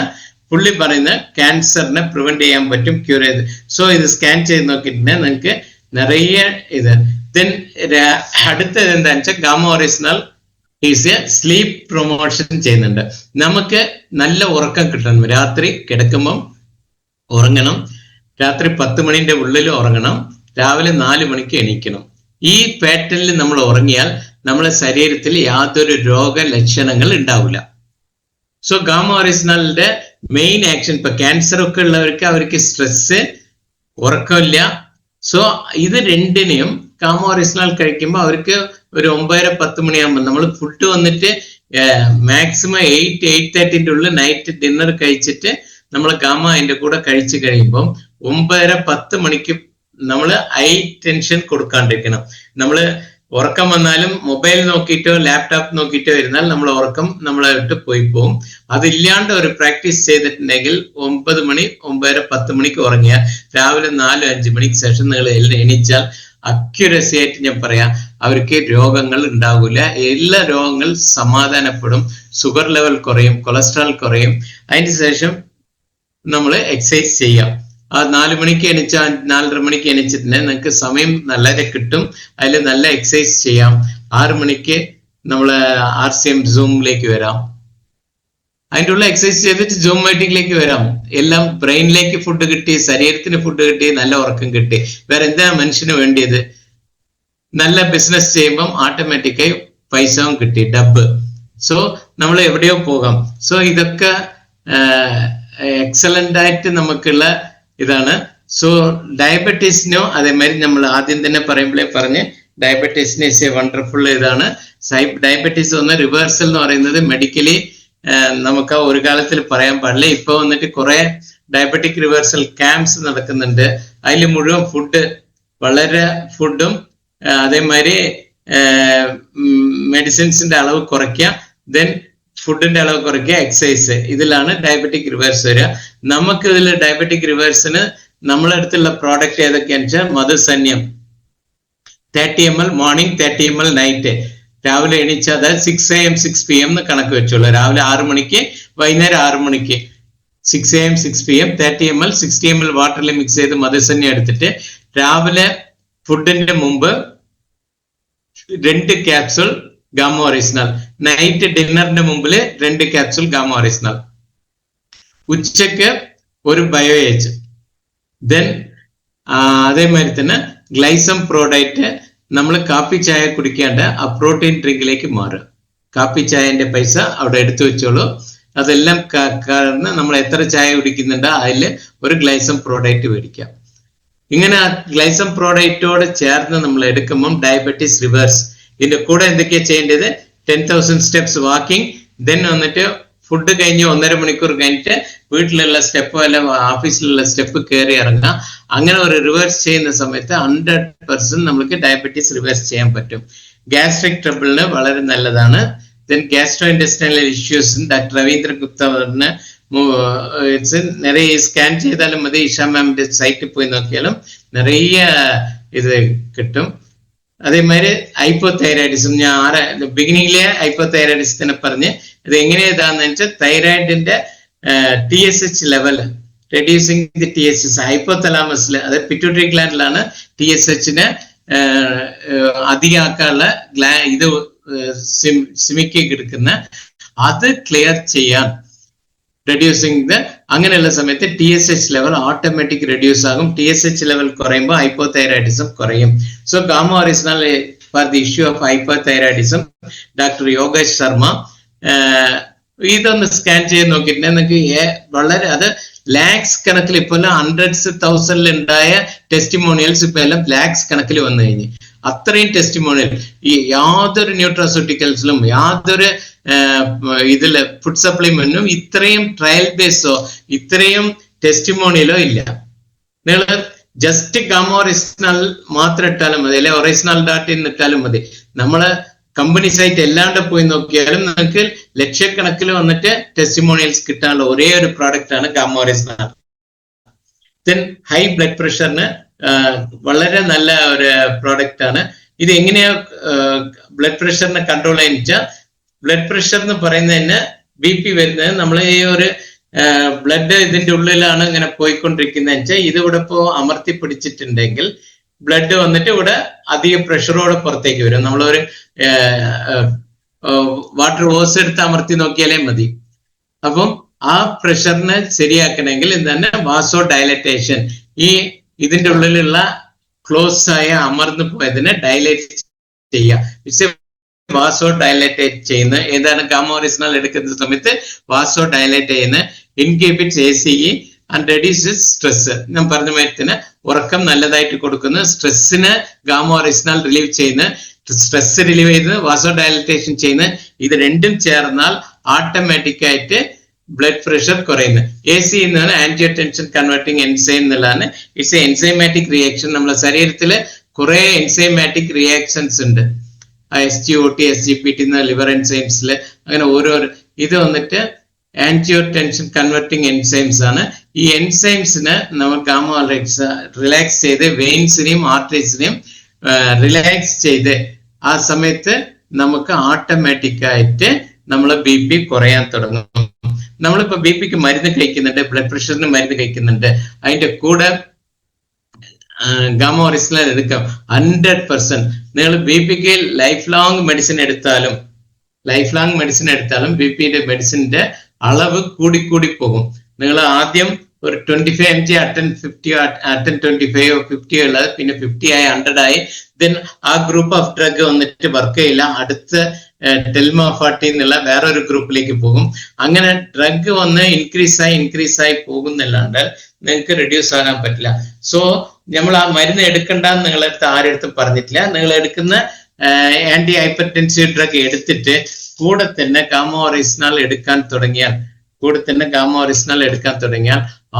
പുള്ളി പറയുന്ന ക്യാൻസറിനെ പ്രിവെന്റ് ചെയ്യാൻ പറ്റും, ക്യൂർ ചെയ്ത്. സോ ഇത് സ്കാൻ ചെയ്ത് നോക്കിയിട്ടുണ്ടെങ്കിൽ നിങ്ങൾക്ക് നിറയെ ഇത്. ദെൻ അടുത്തത് എന്താണെന്ന് വെച്ചാൽ gamma original is A sleep promotion ചെയ്യുന്നുണ്ട്. നമുക്ക് നല്ല ഉറക്കം കിട്ടണം. രാത്രി കിടക്കുമ്പം ഉറങ്ങണം. രാത്രി 10 മണിന്റെ ഉള്ളിൽ ഉറങ്ങണം. രാവിലെ 4 മണിക്ക് എണീക്കണം. ഈ പാറ്റേണിൽ നമ്മൾ ഉറങ്ങിയാൽ നമ്മളെ ശരീരത്തിൽ യാതൊരു രോഗലക്ഷണങ്ങൾ ഉണ്ടാവില്ല. സോ ഗാമ ഒറിജിനലിന്റെ മെയിൻ ആക്ഷൻ, ഇപ്പൊ ക്യാൻസർ ഒക്കെ ഉള്ളവർക്ക് അവർക്ക് സ്ട്രെസ്, ഉറക്കമില്ല. സോ ഇത് രണ്ടിനെയും ഗാമ ഒറിജിനൽ കഴിക്കുമ്പോൾ അവർക്ക് ഒരു 9-10 മണിയാകുമ്പോൾ നമ്മൾ ഫുഡ് വന്നിട്ട് മാക്സിമം 8-8:30 ഉള്ളിൽ നൈറ്റ് ഡിന്നർ കഴിച്ചിട്ട് നമ്മൾ ഗാമ അതിന്റെ കൂടെ കഴിച്ചു കഴിയുമ്പോൾ 9-10 മണിക്ക് നമ്മൾ ഐ ടെൻഷൻ കൊടുക്കാണ്ടിരിക്കണം. നമ്മള് ഉറക്കം വന്നാലും മൊബൈൽ നോക്കിയിട്ടോ ലാപ്ടോപ്പ് നോക്കിയിട്ടോ ഇരുന്നാൽ നമ്മൾ ഉറക്കം നമ്മളെ വിട്ട് പോയി പോകും. അതില്ലാണ്ട് ഒരു പ്രാക്ടീസ് ചെയ്തിട്ടുണ്ടെങ്കിൽ 9 മണി 9-10 മണിക്ക് ഉറങ്ങിയാൽ രാവിലെ 4-5 മണിക്ക് ശേഷം നിങ്ങൾ എണീച്ചാൽ അക്യുറസി ആയിട്ട് ഞാൻ പറയാം അവർക്ക് രോഗങ്ങൾ ഉണ്ടാവില്ല. എല്ലാ രോഗങ്ങൾ സമാധാനപ്പെടും. ഷുഗർ ലെവൽ കുറയും, കൊളസ്ട്രോൾ കുറയും. അതിന് ശേഷം നമ്മൾ എക്സസൈസ് ചെയ്യാം. ആ 4 മണിക്ക് എണീച്ചാൽ 4:30 മണിക്ക് എണീച്ചിട്ടുണ്ടെങ്കിൽ നിങ്ങൾക്ക് സമയം നല്ലത് കിട്ടും. അതിൽ നല്ല എക്സസൈസ് ചെയ്യാം. 6 മണിക്ക് നമ്മൾ RCM സൂമിലേക്ക് വരാം. അതിൻ്റെ ഉള്ള എക്സസൈസ് ചെയ്തിട്ട് സൂം മീറ്റിംഗിലേക്ക് വരാം. എല്ലാം ബ്രെയിനിലേക്ക് ഫുഡ് കിട്ടി, ശരീരത്തിന് ഫുഡ് കിട്ടി, നല്ല ഉറക്കം കിട്ടി. വേറെ എന്താ മനുഷ്യന് വേണ്ടിയത്? നല്ല ബിസിനസ് ചെയ്യുമ്പം ഓട്ടോമാറ്റിക്കായി പൈസയും കിട്ടി, ഡബ്. സോ നമ്മൾ എവിടെയോ പോകാം. സോ ഇതൊക്കെ എക്സലന്റ് ആയിട്ട് നമുക്കുള്ള ഇതാണ്. സോ ഡയബറ്റീസിനോ അതേമാതിരി നമ്മൾ ആദ്യം തന്നെ പറയുമ്പോഴേ പറഞ്ഞ് ഡയബറ്റീസിന് ഇസ് എ വണ്ടർഫുൾ ഇതാണ്. ഡയബറ്റീസ് ഒന്ന് റിവേഴ്സൽ എന്ന് പറയുന്നത് മെഡിക്കലി നമുക്ക് ഒരു കാലത്തിൽ പറയാൻ പാടില്ല. ഇപ്പൊ വന്നിട്ട് കുറെ ഡയബറ്റിക് റിവേഴ്സൽ ക്യാമ്പ്സ് നടക്കുന്നുണ്ട്. അതിൽ മുഴുവൻ വളരെ ഫുഡും അതേമാതിരി മെഡിസിൻസിന്റെ അളവ് കുറയ്ക്കുക, ദെൻ ഫുഡിന്റെ അളവ് കുറയ്ക്കുക, എക്സസൈസ്, ഇതിലാണ് ഡയബറ്റിക് റിവേഴ്സ് വരിക. നമുക്ക് ഇതിൽ ഡയബറ്റിക് റിവേഴ്സിന് നമ്മളെ അടുത്തുള്ള പ്രോഡക്റ്റ് ഏതൊക്കെയാണെന്ന് വെച്ചാൽ മധുസന്യം 30 ml മോർണിംഗ്, 30 ml നൈറ്റ്. രാവിലെ എണീച്ചാൽ അതായത് 6 AM 6 PM എന്ന് കണക്ക് വെച്ചോളൂ. രാവിലെ 6 മണിക്ക്, വൈകുന്നേരം 6 മണിക്ക്, 6 AM 6 PM 30 ml 60 ml വാട്ടറിൽ മിക്സ് ചെയ്ത് മധുസന്യം എടുത്തിട്ട് രാവിലെ ഫുഡിന്റെ മുമ്പ് 2 ക്യാപ്സുൾ ഗാമ ഒറിജിനൽ, നൈറ്റ് ഡിന്നറിന്റെ മുമ്പിൽ 2 ക്യാപ്സുൾ ഗാമ ഒറിജിനൽ, ഉച്ചക്ക് ഒരു ബയോയേജ്, ദെൻ അതേമാതിരി തന്നെ ഗ്ലൈസം പ്രോഡക്റ്റ്. നമ്മൾ കാപ്പി ചായ കുടിക്കാണ്ട് ആ പ്രോട്ടീൻ ഡ്രിങ്കിലേക്ക് മാറുക. കാപ്പി ചായന്റെ പൈസ അവിടെ എടുത്തു വെച്ചോളൂ. അതെല്ലാം കാരണം നമ്മൾ എത്ര ചായ കുടിക്കുന്നുണ്ടോ അതിൽ ഒരു ഗ്ലൈസം പ്രോഡക്റ്റ് മേടിക്കാം. ഇങ്ങനെ ആ ഗ്ലൈസം പ്രോഡക്റ്റോട് ചേർന്ന് നമ്മൾ എടുക്കുമ്പം ഡയബറ്റീസ് റിവേഴ്സ്. ഇതിന്റെ കൂടെ എന്തൊക്കെയാ ചെയ്യേണ്ടത്? 10,000 സ്റ്റെപ്സ് വാക്കിംഗ്, ദെൻ വന്നിട്ട് ഫുഡ് കഴിഞ്ഞ് 1.5 മണിക്കൂർ കഴിഞ്ഞിട്ട് വീട്ടിലുള്ള സ്റ്റെപ്പ് അല്ല ഓഫീസിലുള്ള സ്റ്റെപ്പ് കയറി ഇറങ്ങുക. അങ്ങനെ ഒരു റിവേഴ്സ് ചെയ്യുന്ന സമയത്ത് 100% നമുക്ക് ഡയബറ്റീസ് റിവേഴ്സ് ചെയ്യാൻ പറ്റും. ഗ്യാസ്ട്രിക് ട്രബിളിന് വളരെ നല്ലതാണ്. Then gastro industrial issues doctor Ravindra Gupta പറഞ്ഞ് നിറയെ സ്കാൻ ചെയ്താലും മതി, ഇഷ മാമിന്റെ സൈറ്റിൽ പോയി നോക്കിയാലും നിറയെ ഇത് കിട്ടും. അതേമാതിരി ഹൈപ്പോതൈറോയിഡിസം, ഞാൻ ബിഗിനിങ്ങിലെ ഹൈപ്പോതൈറോയിഡിസത്തിനെ പറഞ്ഞ് ഇത് എങ്ങനെയാന്ന് വെച്ചാൽ തൈറോയിഡിന്റെ TSH level reducing the TSH ഹൈപ്പോതലാമസിൽ, അതായത് പിറ്റ്യൂട്ടറി ഗ്ലാൻഡിലാണ് TSHനെ അധികമാക്കാനുള്ള ഇത് സിമിക്ക് എടുക്കുന്ന, അത് ക്ലിയർ ചെയ്യാൻ റെഡ്യൂസിങ് ദ, അങ്ങനെയുള്ള സമയത്ത് TSH ലെവൽ ഓട്ടോമാറ്റിക് റെഡ്യൂസ് ആകും. TSH ലെവൽ കുറയുമ്പോൾ ഹൈപ്പോതൈറോയിഡിസം കുറയും. So gamma oryzanol for the issue of hypothyroidism doctor Yogesh Sharma ഇതൊന്ന് സ്കാൻ ചെയ്ത് നോക്കിയിട്ടുണ്ടെങ്കിൽ നിങ്ങൾക്ക് വളരെ അത് ലാക്സ് കണക്കിൽ, ഇപ്പൊ 100s 1000s ഉണ്ടായ ടെസ്റ്റിമോണിയൽസ് ഇപ്പൊ എല്ലാം ലാക്സ് കണക്കിൽ വന്നു കഴിഞ്ഞ്. അത്രയും ടെസ്റ്റിമോണിയൽ ഈ യാതൊരു ന്യൂട്രാസ്യൂട്ടിക്കൽസിലും യാതൊരു ഇതില് ഫുഡ് സപ്ലിമെന്റിനും ഇത്രയും ട്രയൽ ബേസോ ഇത്രയും ടെസ്റ്റിമോണിയലോ ഇല്ല. നിങ്ങൾ ജസ്റ്റ് ഗാമ ഒറിജിനൽ മാത്രം ഇട്ടാലും മതി, അല്ലെ original.in ഇട്ടാലും മതി. നമ്മള് കമ്പനി സൈറ്റ് എല്ലാണ്ട് പോയി നോക്കിയാലും നിങ്ങൾക്ക് ലക്ഷക്കണക്കിൽ വന്നിട്ട് ടെസ്റ്റിമോണിയൽസ് കിട്ടാനുള്ള ഒരേ ഒരു പ്രോഡക്റ്റ് ആണ് gamma oryzanol. Then high blood പ്രഷറിന് വളരെ നല്ല ഒരു പ്രോഡക്റ്റ് ആണ്. ഇത് എങ്ങനെയാ ബ്ലഡ് പ്രഷറിനെ കൺട്രോൾ ചെയ്യാൻ വെച്ചാൽ, ബ്ലഡ് പ്രഷർ എന്ന് പറയുന്നതിന് BP വരുന്നത് നമ്മൾ ഈ ഒരു ബ്ലഡ് ഇതിന്റെ ഉള്ളിലാണ് ഇങ്ങനെ പോയിക്കൊണ്ടിരിക്കുന്നത് വെച്ചാൽ ഇതിവിടെ ഇപ്പോ അമർത്തി പിടിച്ചിട്ടുണ്ടെങ്കിൽ ബ്ലഡ് വന്നിട്ട് ഇവിടെ അധിക പ്രഷറോടെ പുറത്തേക്ക് വരും. നമ്മളൊരു വാട്ടർ ഹോസ് എടുത്ത് അമർത്തി നോക്കിയാലേ മതി. അപ്പം ആ പ്രഷറിനെ ശരിയാക്കണമെങ്കിൽ തന്നെ വാസോ ഡയലറ്റേഷൻ, ഈ ഇതിന്റെ ഉള്ളിലുള്ള ക്ലോസ് ആയ അമർന്നു പോയതിനെ ഡയലേറ്റ് ചെയ്യുക. വാസോ ഡയലേറ്റേറ്റ് ചെയ്യുന്ന ഏതാണ് ഗാമ ഒറിജിനൽ എടുക്കുന്ന സമയത്ത് വാസോ ഡയലേറ്റ് ചെയ്യുന്ന inhibits ACE and reduces stress. ഞാൻ പറഞ്ഞ മാതിരി ഉറക്കം നല്ലതായിട്ട് കൊടുക്കുന്ന, സ്ട്രെസ്സിന് ഗാമ ഒറിജിനൽ റിലീവ് ചെയ്യുന്ന, സ്ട്രെസ് റിലീവ് ചെയ്യുന്ന, വാസോ ഡയലറ്റേഷൻ ചെയ്യുന്ന, ഇത് രണ്ടും ചേർന്നാൽ ഓട്ടോമാറ്റിക് ആയിട്ട് ബ്ലഡ് പ്രഷർ കുറയുന്നു. AC എന്നാണ് ആൻജിയോടെൻഷൻ കൺവേർട്ടിംഗ് എൻസൈം എന്നുള്ളതാണ്. It's A enzymatic reaction. നമ്മുടെ ശരീരത്തിൽ കുറെ എൻസൈമാറ്റിക് റിയാക്ഷൻസ് ഉണ്ട്. SGOT SGPT എന്ന ലിവർ എൻസൈംസിൽ അങ്ങനെ ഓരോരോ ഇത് വന്നിട്ട് ആൻജിയോടെൻഷൻ കൺവേർട്ടിംഗ് എൻസൈംസ് ആണ്. ഈ എൻസൈംസിന് നമ്മൾ ഗാമ റിലാക്സ് ചെയ്ത് വെയിൻസിനെയും ആർട്ടറീസിനെയും റിലാക്സ് ചെയ്ത് ആ സമയത്ത് നമുക്ക് ഓട്ടോമാറ്റിക് ആയിട്ട് നമ്മൾ BP കുറയാൻ തുടങ്ങും. നമ്മളിപ്പോ BPക്ക് മരുന്ന് കഴിക്കുന്നുണ്ട്, ബ്ലഡ് പ്രഷറിന് മരുന്ന് കഴിക്കുന്നുണ്ട്, അതിന്റെ കൂടെ ഗാമ ഒറിജിനൽ എടുക്കാം 100%. നിങ്ങൾ BPക്ക് ലൈഫ് ലോങ് മെഡിസിൻ എടുത്താലും BPന്റെ മെഡിസിന്റെ അളവ് കൂടി പോകും. നിങ്ങൾ ആദ്യം ഒരു 25 mg അറ്റൻ 50 അറ്റൻ 25 50 ഉള്ളത് പിന്നെ 50 ആയി 100 ആയി ദെൻ ആ ഗ്രൂപ്പ് ഓഫ് ഡ്രഗ് വന്നിട്ട് വർക്ക് ചെയ്യില്ല, അടുത്ത ടെൽമാഫാർട്ടി എന്നുള്ള വേറൊരു ഗ്രൂപ്പിലേക്ക് പോകും. അങ്ങനെ ഡ്രഗ് വന്ന് ഇൻക്രീസ് ആയി പോകുന്നില്ലാണ്ട് നിങ്ങൾക്ക് റെഡ്യൂസ് ആകാൻ പറ്റില്ല. സോ നമ്മൾ ആ മരുന്ന് എടുക്കണ്ടെന്ന് നിങ്ങളടുത്ത് ആരെടുത്തും പറഞ്ഞിട്ടില്ല. നിങ്ങൾ എടുക്കുന്ന ആന്റി ഹൈപ്പർടെൻസീവ് ഡ്രഗ് എടുത്തിട്ട് കൂടെ തന്നെ ഗാമോറിസ്നാൽ എടുക്കാൻ തുടങ്ങിയാൽ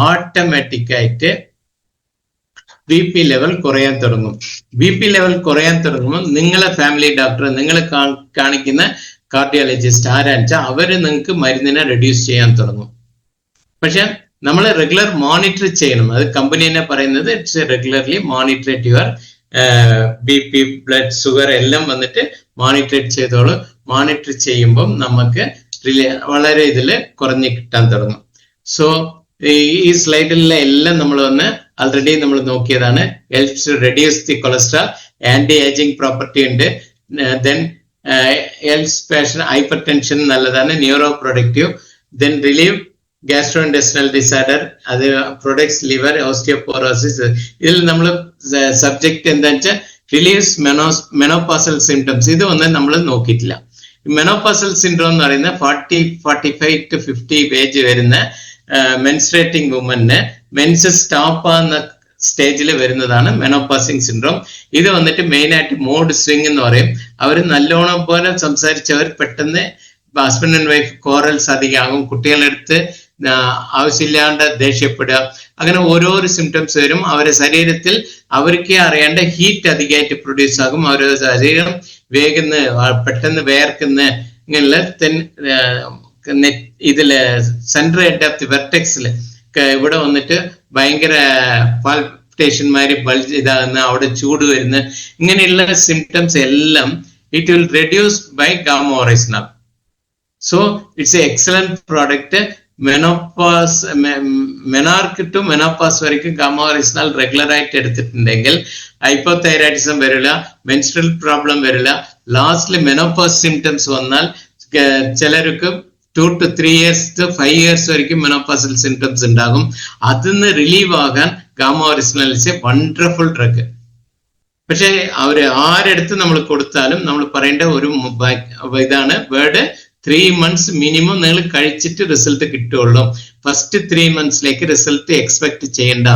ഓട്ടോമാറ്റിക് ആയിട്ട് BP ലെവൽ കുറയാൻ തുടങ്ങും. BP ലെവൽ കുറയാൻ തുടങ്ങുമ്പോൾ നിങ്ങളെ ഫാമിലി ഡോക്ടർ, നിങ്ങളെ കാണിക്കുന്ന കാർഡിയോളജിസ്റ്റ് ആരാച്ചാൽ അവര് നിങ്ങൾക്ക് മരുന്നിനെ റെഡ്യൂസ് ചെയ്യാൻ തുടങ്ങും. പക്ഷെ നമ്മൾ റെഗുലർ മോണിറ്റർ ചെയ്യണം. അത് കമ്പനി തന്നെ പറയുന്നത് it's regularly monitor your BP, blood sugar എല്ലാം വന്നിട്ട് മോണിറ്റർ ചെയ്തോളൂ. മോണിറ്റർ ചെയ്യുമ്പം നമുക്ക് വളരെ ഇതിൽ കുറഞ്ഞ് കിട്ടാൻ തുടങ്ങും. സോ ഈ സ്ലൈഡിലെ എല്ലാം നമ്മൾ വന്ന് ആൾറെഡി നമ്മൾ നോക്കിയതാണ്. Helps reduce the cholesterol, anti ageing property ഉണ്ട്, then helps patient hypertension നല്ലതാണ്, neuro productive, then relieve gastro industrial disorder, അത് പ്രൊഡക്ട്സ് ലിവർ, ഓസ്റ്റിയോപോറോസിസ്. ഇതിൽ നമ്മൾ സബ്ജക്ട് എന്താ വെച്ചാൽ റിലീവ്സ് മെനോപാസൽ സിംറ്റംസ്. ഇത് ഒന്നും നമ്മൾ നോക്കിയിട്ടില്ല. മെനോപാസൽ സിൻഡ്രോം എന്ന് പറയുന്ന 45 to 50 ഏജ് വരുന്ന മെൻസ്ട്രേറ്റിംഗ് വുമന് മെൻസ് സ്റ്റോപ്പ് ആകുന്ന സ്റ്റേജിൽ വരുന്നതാണ് മെനോപാസിംഗ് സിൻഡ്രോം. ഇത് വന്നിട്ട് മെയിൻ ആയിട്ട് മൂഡ് സ്വിംഗ് എന്ന് പറയും. അവർ നല്ലോണം പോലെ സംസാരിച്ചവർ പെട്ടെന്ന് ഹസ്ബൻഡ് ആൻഡ് വൈഫ് കോറൽസ് അധികമാകും, കുട്ടികളെടുത്ത് ആവശ്യമില്ലാണ്ട് ദേഷ്യപ്പെടുക, അങ്ങനെ ഓരോരോ സിംറ്റംസ് വരും. അവരുടെ ശരീരത്തിൽ അവർക്ക് അറിയാണ്ട് ഹീറ്റ് അധികമായിട്ട് പ്രൊഡ്യൂസ് ആകും. അവരുടെ ശരീരം പെട്ടെന്ന് വേർക്കുന്ന ഇങ്ങനെയുള്ള ഇതില് സെൻട്രൽ ഹെഡ് ഓഫ് ദി വെർട്ടെക്സില് ഇവിടെ വന്നിട്ട് ഭയങ്കര പാൽപിറ്റേഷന്മാര് ബൾജ് ഇതാകുന്ന, അവിടെ ചൂട് വരുന്ന, ഇങ്ങനെയുള്ള സിംറ്റംസ് എല്ലാം it will reduce by gamma oryzanol. So it's a excellent product. Menarche to menopause വரைக்கும் ഗാമോറിസ്നാൽ റെഗുലർ ആയിട്ട് എടുത്തിട്ടുണ്ടെങ്കിൽ ഹൈപ്പോതൈറോയിഡിസം വരില്ല, മെൻസ്ട്രൽ പ്രോബ്ലം വരില്ല. ലാസ്റ്റില് മെനോപാസ് സിംറ്റംസ് വന്നാൽ ചിലർക്ക് 2 to 3 years to 5 years വரைக்கும் മെനോപാസൽ symptoms ഉണ്ടാകും. അതിന്ന് റിലീവ് ആകാൻ ഗാമോറിസ്നാൽ ഇസ് എ വണ്ടർഫുൾ ഡ്രഗ്. പക്ഷെ അവര് ആരെടുത്ത് നമ്മൾ കൊടുത്താലും നമ്മൾ പറയേണ്ട ഒരു ഇതാണ് വേർഡ്, 3 months മിനിമം നിങ്ങൾ കഴിച്ചിട്ട് റിസൾട്ട് കിട്ടുള്ളൂ. ഫസ്റ്റ് 3 monthsലേക്ക് റിസൾട്ട് എക്സ്പെക്ട് ചെയ്യണ്ട.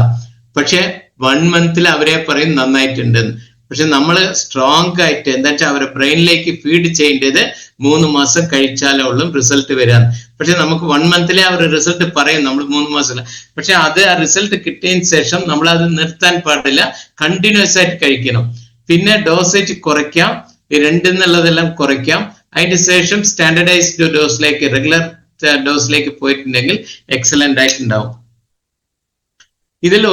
പക്ഷെ 1 month അവരെ പറയും നന്നായിട്ടുണ്ടെന്ന്. പക്ഷെ നമ്മൾ സ്ട്രോങ് ആയിട്ട് എന്താ വെച്ചാൽ അവരുടെ ബ്രെയിനിലേക്ക് ഫീഡ് ചെയ്യേണ്ടത് 3 മാസം കഴിച്ചാലേ ഉള്ളൂ റിസൾട്ട് വരാൻ. പക്ഷെ നമുക്ക് 1 month അവർ റിസൾട്ട് പറയും, നമ്മൾ 3 മാസം. പക്ഷെ അത് ആ റിസൾട്ട് കിട്ടിയതിന് ശേഷം നമ്മൾ അത് നിർത്താൻ പാടില്ല, കണ്ടിന്യൂസ് ആയിട്ട് കഴിക്കണം. പിന്നെ ഡോസേജ് കുറയ്ക്കാം, 2 എന്നുള്ളതെല്ലാം കുറയ്ക്കാം. അതിന് ശേഷം സ്റ്റാൻഡർഡൈസ്ഡ് ഡോസിലേക്ക്, റെഗുലർ ഡോസിലേക്ക് പോയിട്ടുണ്ടെങ്കിൽ എക്സലന്റ് ആയിട്ടുണ്ടാവും. ഇതിൽ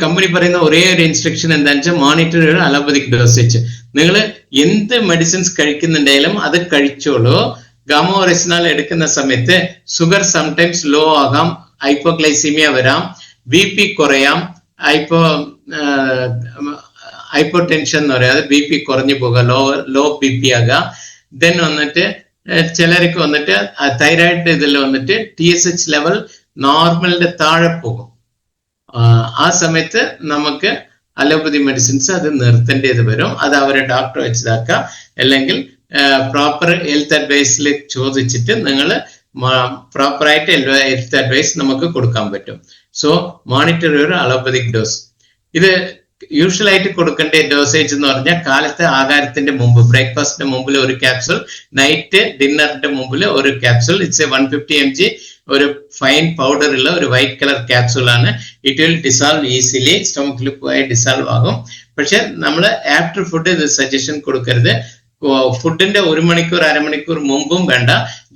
കമ്പനി പറയുന്ന ഒരേ ഒരു ഇൻസ്ട്രക്ഷൻ എന്താണെന്ന് വെച്ചാൽ മോണിറ്റർ അലോപ്പതിക് ഡോസേജ്. നിങ്ങൾ എന്ത് മെഡിസിൻസ് കഴിക്കുന്നുണ്ടെങ്കിലും അത് കഴിച്ചോളൂ. ഗാമോറിസ്നാൽ എടുക്കുന്ന സമയത്ത് ഷുഗർ സംടൈംസ് ലോ ആകാം, ഹൈപ്പോഗ്ലൈസീമിയ വരാം, BP കുറയാം, ഹൈപ്പോ ടെൻഷൻ എന്ന് പറയാം, BP കുറഞ്ഞു പോകുക, ലോ BP ആകാം. ദെൻ വന്നിട്ട് ചിലർക്ക് വന്നിട്ട് തൈറോയിഡ് ഇതിൽ വന്നിട്ട് TSH ലെവൽ നോർമലിന്റെ താഴെ പോകും. ആ സമയത്ത് നമുക്ക് അലോപ്പതി മെഡിസിൻസ് അത് നിർത്തേണ്ടത് വരും. അത് അവരെ ഡോക്ടർ വെച്ചതാക്കാം, അല്ലെങ്കിൽ പ്രോപ്പർ ഹെൽത്ത് അഡ്വൈസിൽ ചോദിച്ചിട്ട് നിങ്ങൾ പ്രോപ്പറായിട്ട് ഹെൽത്ത് അഡ്വൈസ് നമുക്ക് കൊടുക്കാൻ പറ്റും. So monitor your allopathic dose. ഇത് യൂഷ്വലായിട്ട് കൊടുക്കേണ്ട ഡോസേജ് എന്ന് പറഞ്ഞാൽ കാലത്തെ ആഹാരത്തിന്റെ മുമ്പ്, ബ്രേക്ക്ഫാസ്റ്റിന്റെ മുമ്പിൽ ഒരു ക്യാപ്സുൾ, നൈറ്റ് ഡിന്നറിന്റെ മുമ്പിൽ ഒരു ക്യാപ്സുൾ. ഇറ്റ്സ് 150 mg, ഒരു ഫൈൻ പൗഡർ ഉള്ള ഒരു വൈറ്റ് കളർ ക്യാപ്സുൾ ആണ്. ഇറ്റ് വിൽ ഡിസോൾവ് ഈസിലി, സ്റ്റൊമക്കിൽ പോയി ഡിസോൾവ് ആകും. പക്ഷെ നമ്മൾ ആഫ്റ്റർ ഫുഡ് ഇത് സജഷൻ കൊടുക്കരുത്. ഫുഡിന്റെ 1 മണിക്കൂർ അരമണിക്കൂർ മുമ്പും വേണ്ട,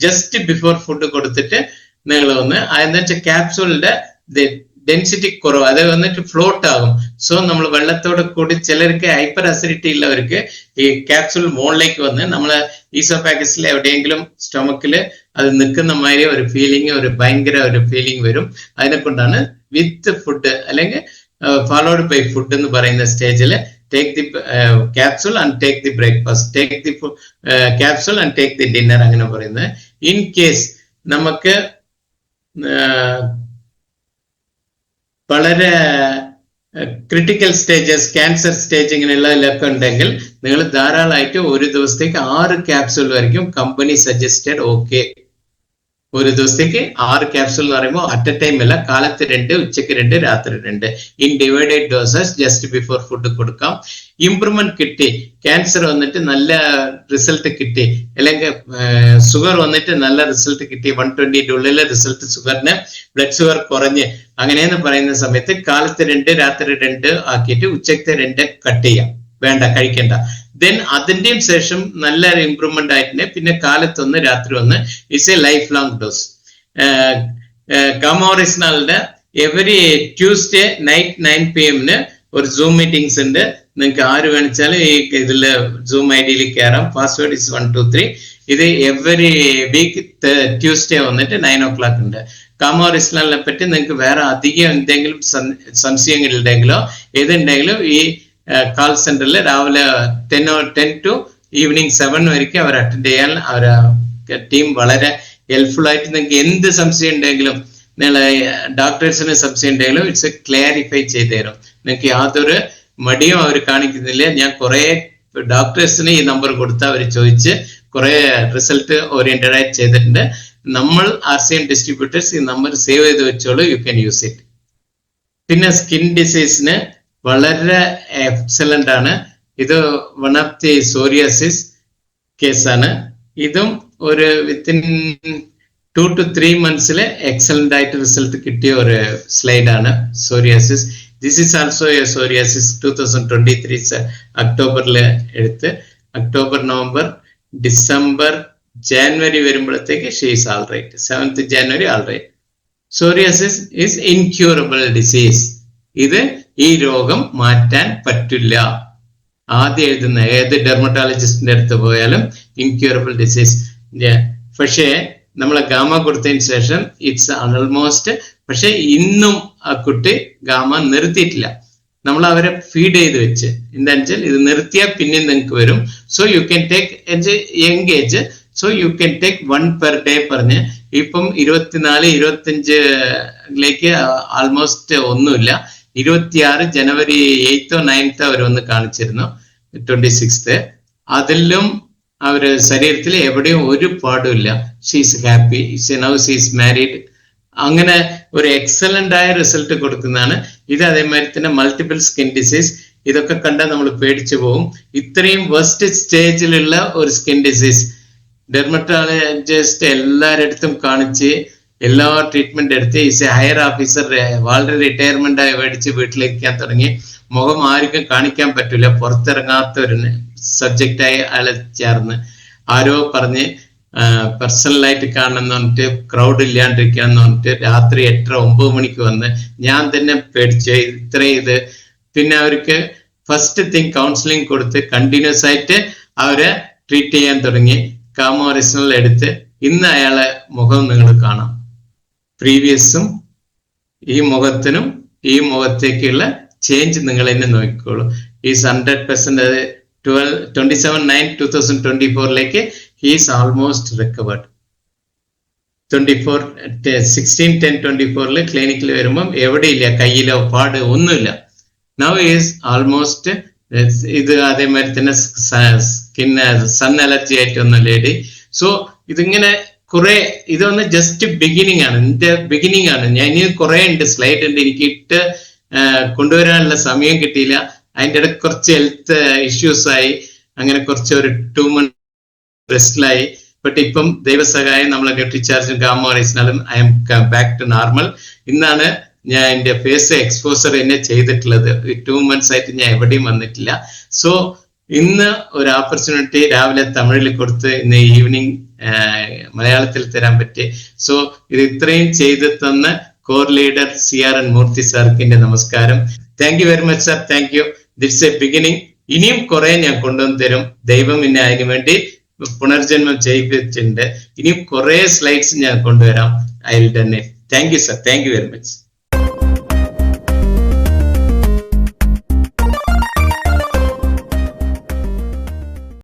ജസ്റ്റ് ബിഫോർ ഫുഡ് കൊടുത്തിട്ട് നിങ്ങൾ ഒന്ന് എന്താ വെച്ചാൽ ക്യാപ്സുളിന്റെ ഡെൻസിറ്റി കുറവ്, അത് വന്നിട്ട് ഫ്ലോട്ട് ആകും. സോ നമ്മൾ വെള്ളത്തോട് കൂടി, ചിലർക്ക് ഹൈപ്പർ അസിഡിറ്റി ഉള്ളവർക്ക് ഈ ക്യാപ്സുൾ മുകളിലേക്ക് വന്ന് നമ്മളെ ഈസോഫാഗസിൽ എവിടെയെങ്കിലും സ്റ്റൊമക്കിൽ അത് നിൽക്കുന്ന മാതിരി ഒരു ഫീലിംഗ്, ഒരു ഭയങ്കര ഒരു ഫീലിംഗ് വരും. അതിനെ കൊണ്ടാണ് വിത്ത് ഫുഡ് അല്ലെങ്കിൽ ഫോളോഡ് ബൈ ഫുഡ് എന്ന് പറയുന്ന സ്റ്റേജിൽ take the capsule and take the breakfast, take the capsule and take the dinner അങ്ങനെ പറയുന്നത്. ഇൻ കേസ് നമുക്ക് വളരെ ക്രിട്ടിക്കൽ സ്റ്റേജസ്, ക്യാൻസർ സ്റ്റേജ് ഇങ്ങനെയുള്ളതിലൊക്കെ ഉണ്ടെങ്കിൽ നിങ്ങൾ ധാരാളമായിട്ട് ഒരു ദിവസത്തേക്ക് 6 ക്യാപ്സൂൾ വரைക്കും കമ്പനി സജസ്റ്റഡ്. ഓക്കെ, ഒരു ദിവസത്തേക്ക് 6 ക്യാപ്സൂൾ എന്ന് പറയുമ്പോൾ അറ്റ് എ ടൈം അല്ല, കാലത്ത് 2, ഉച്ചയ്ക്ക് 2, രാത്രി 2 in divided doses just before food കൊടുക്കാം. ഇംപ്രൂവ്മെന്റ് കിട്ടി, ക്യാൻസർ വന്നിട്ട് നല്ല റിസൾട്ട് കിട്ടി, അല്ലെങ്കിൽ ഷുഗർ വന്നിട്ട് നല്ല റിസൾട്ട് കിട്ടി, 120 ഉള്ളിലെ റിസൾട്ട്, ഷുഗറിന് ബ്ലഡ് ഷുഗർ കുറഞ്ഞ് അങ്ങനെയെന്ന് പറയുന്ന സമയത്ത് കാലത്ത് 2, രാത്രി 2 ആക്കിയിട്ട് ഉച്ചയ്ക്ക് 2 കട്ട് ചെയ്യാം, വേണ്ട കഴിക്കണ്ട. ദെൻ അതിന്റെയും ശേഷം നല്ല ഇംപ്രൂവ്മെന്റ് ആയിട്ട് പിന്നെ കാലത്തൊന്ന് രാത്രി 1 is a life long dose. ഗാമോറിസ്നാളിന്റെ എവറി ട്യൂസ്ഡേ നൈറ്റ് 9 PM ഒരു സൂം മീറ്റിംഗ്സ് ഉണ്ട്. നിങ്ങൾക്ക് ആര് വേണിച്ചാലും ഈ ഇതില് സൂം ഐഡിയിൽ കയറാം. Password is 123. ഇത് എവറി വീക്ക് ട്യൂസ്ഡേ വന്നിട്ട് 9 o'clock ഉണ്ട്. ഗാമോറിസ്നാളിനെ പറ്റി നിങ്ങൾക്ക് വേറെ അധികം എന്തെങ്കിലും സംശയങ്ങളുണ്ടെങ്കിലോ ഏതുണ്ടെങ്കിലും ഈ കാൾ സെന്ററിൽ രാവിലെ 10 to ഈവനിങ് 7 വരെയ്ക്ക് അവർ അറ്റൻഡ് ചെയ്യാൻ അവരെ ടീം വളരെ ഹെൽപ്ഫുൾ ആയിട്ട് നിങ്ങൾക്ക് എന്ത് സംശയം ഉണ്ടെങ്കിലും, നിങ്ങൾ ഡോക്ടേഴ്സിന് സംശയം ഉണ്ടെങ്കിലും ഇറ്റ്സ് ക്ലാരിഫൈ ചെയ്തു തരും. നിങ്ങൾക്ക് യാതൊരു മടിയും അവർ കാണിക്കുന്നില്ല. ഞാൻ കുറെ ഡോക്ടേഴ്സിന് ഈ നമ്പർ കൊടുത്ത് അവർ ചോദിച്ച് കുറെ റിസൾട്ട് ഓറിയന്റഡ് ആയിട്ട് ചെയ്തിട്ടുണ്ട്. നമ്മൾ RCM ഡിസ്ട്രിബ്യൂട്ടേഴ്സ് ഈ നമ്പർ സേവ് ചെയ്ത് വെച്ചോളൂ, യു ക്യാൻ യൂസ് ഇറ്റ്. പിന്നെ സ്കിൻ ഡിസീസിന് വളരെ എക്സലന്റ് ആണ്. ഇത് വൺ ഓഫ് ദി സോറിയാസിസ് കേസാണ്. ഇതും ഒരു വിത്തിൻ 2 to 3 months എക്സലന്റ് ആയിട്ട് റിസൾട്ട് കിട്ടിയ ഒരു സ്ലൈഡാണ് psoriasis. This is also a psoriasis 2023 ഒക്ടോബറിൽ എടുത്ത് ഒക്ടോബർ, നവംബർ, ഡിസംബർ, ജാനുവരി വരുമ്പോഴത്തേക്ക് she is all right. 7th January all right. Psoriasis is incurable disease. ഇത് ഈ രോഗം മാറ്റാൻ പറ്റില്ല. ആദ്യം എഴുതുന്ന ഏത് ഡെർമറ്റോളജിസ്റ്റിന്റെ അടുത്ത് പോയാലും ഇൻക്യൂറബിൾ ഡിസീസ്. പക്ഷേ നമ്മളെ ഗാമ കൊടുത്തതിന് ശേഷം ഇറ്റ്സ് ആൾമോസ്റ്റ്, പക്ഷെ ഇന്നും ആ കുട്ടി ഗാമ നിർത്തിയിട്ടില്ല. നമ്മൾ അവരെ ഫീഡ് ചെയ്ത് വെച്ച് എന്താണെന്ന് വെച്ചാൽ ഇത് നിർത്തിയാൽ പിന്നെ നിങ്ങൾക്ക് വരും. So you can take engage. So you can take 1 per day പറഞ്ഞ് ഇപ്പം 24, 25 ആൾമോസ്റ്റ് ഒന്നുമില്ല. 26 ജനുവരി 8th or 9th അവർ വന്ന് കാണിച്ചിരുന്നു, 26th. അതിലും അവര് ശരീരത്തിൽ എവിടെയും ഒരു പാടുമില്ല. She's happy, now she's married. അങ്ങനെ ഒരു എക്സലന്റ് ആയ റിസൾട്ട് കൊടുക്കുന്നതാണ് ഇത്. അതേമാതിരി തന്നെ മൾട്ടിപ്പിൾ സ്കിൻ ഡിസീസ്, ഇതൊക്കെ കണ്ടാൽ നമ്മൾ പേടിച്ചു പോകും. ഇത്രയും വേസ്റ്റ് സ്റ്റേജിലുള്ള ഒരു സ്കിൻ ഡിസീസ് ഡെർമറ്റോളജിസ്റ്റ് എല്ലാരടുത്തും കാണിച്ച് എല്ലാ ട്രീറ്റ്മെന്റ് എടുത്ത് ഈസ് എ ഹയർ ഓഫീസർ, വളരെ റിട്ടയർമെന്റ് ആയി മേടിച്ച് വീട്ടിലിരിക്കാൻ തുടങ്ങി. മുഖം ആർക്കും കാണിക്കാൻ പറ്റില്ല, പുറത്തിറങ്ങാത്ത ഒരു സബ്ജക്റ്റായി അയാളെ ചേർന്ന് ആരോ പറഞ്ഞ് പേഴ്സണലായിട്ട് കാണണം എന്ന് പറഞ്ഞിട്ട് ക്രൗഡ് ഇല്ലാണ്ടിരിക്കുക എന്ന് പറഞ്ഞിട്ട് രാത്രി 8-9 മണിക്ക് വന്ന് ഞാൻ തന്നെ പേടിച്ച് ഇത്രയും ഇത്. പിന്നെ അവർക്ക് ഫസ്റ്റ് തിങ് കൗൺസിലിംഗ് കൊടുത്ത് കണ്ടിന്യൂസ് ആയിട്ട് അവരെ ട്രീറ്റ് ചെയ്യാൻ തുടങ്ങി. ഗാമോറിസ്നൽ എടുത്ത് ഇന്ന് അയാളെ മുഖം നിങ്ങൾ കാണാം. പ്രീവിയസും ഈ മുഖത്തിനും ഈ മുഖത്തേക്കുള്ള ചേഞ്ച് നിങ്ങൾ തന്നെ നോക്കിക്കോളൂ. Is 100%. 27/9/2024 he is almost recovered. 16/10/24 ക്ലിനിക്കിൽ വരുമ്പം എവിടെയില്ല, കയ്യിലോ പാട് ഒന്നുമില്ല. Now is almost. ഇത് അതേമാതിരി തന്നെ സൺ അലർജി ആയിട്ടൊന്നും ലേഡി. സോ ഇതിങ്ങനെ കുറെ, ഇതൊന്ന് ജസ്റ്റ് ബിഗിനിങ് ആണ്, എന്റെ ബിഗിനിങ് ആണ്. ഞാൻ ഇനി കുറെ ഉണ്ട്, സ്ലൈഡ് ഉണ്ട്, എനിക്ക് ഇട്ട് കൊണ്ടുവരാനുള്ള സമയം കിട്ടിയില്ല. അതിൻ്റെ ഇടയ്ക്ക് കുറച്ച് ഹെൽത്ത് ഇഷ്യൂസ് ആയി, അങ്ങനെ കുറച്ച് ഒരു 2 months റെസ്റ്റിലായി. ബട്ട് ഇപ്പം ദൈവസഹായം നമ്മളെ ന്യൂട്രിചാർജും ഗാമോറിസ്നാലും I'm back to normal. ഇന്നാണ് ഞാൻ എൻ്റെ ഫേസ് എക്സ്പോസർ എന്നെ ചെയ്തിട്ടുള്ളത്. 2 months ആയിട്ട് ഞാൻ എവിടെയും വന്നിട്ടില്ല. സോ ഇന്ന് ഒരു ഓപ്പർച്യൂണിറ്റി രാവിലെ തമിഴിൽ കൊടുത്ത് ഇന്ന് ഈവനിങ് മലയാളത്തിൽ തരാൻ പറ്റി. സോ ഇത് ഇത്രയും ചെയ്ത് തന്ന കോർ ലീഡർ CRN മൂർത്തി സാർക്ക് എന്റെ നമസ്കാരം. Thank you very much sir, thank you. That's a beginning. ഇനിയും കുറെ ഞാൻ കൊണ്ടുവന്ന് തരും. ദൈവം എന്നെ അതിനു വേണ്ടി പുനർജന്മം ചെയ്യിപ്പിച്ചിട്ടുണ്ട്. ഇനിയും കുറെ സ്ലൈഡ്സ് ഞാൻ കൊണ്ടുവരാം. I will done it. Thank you sir, thank you very much.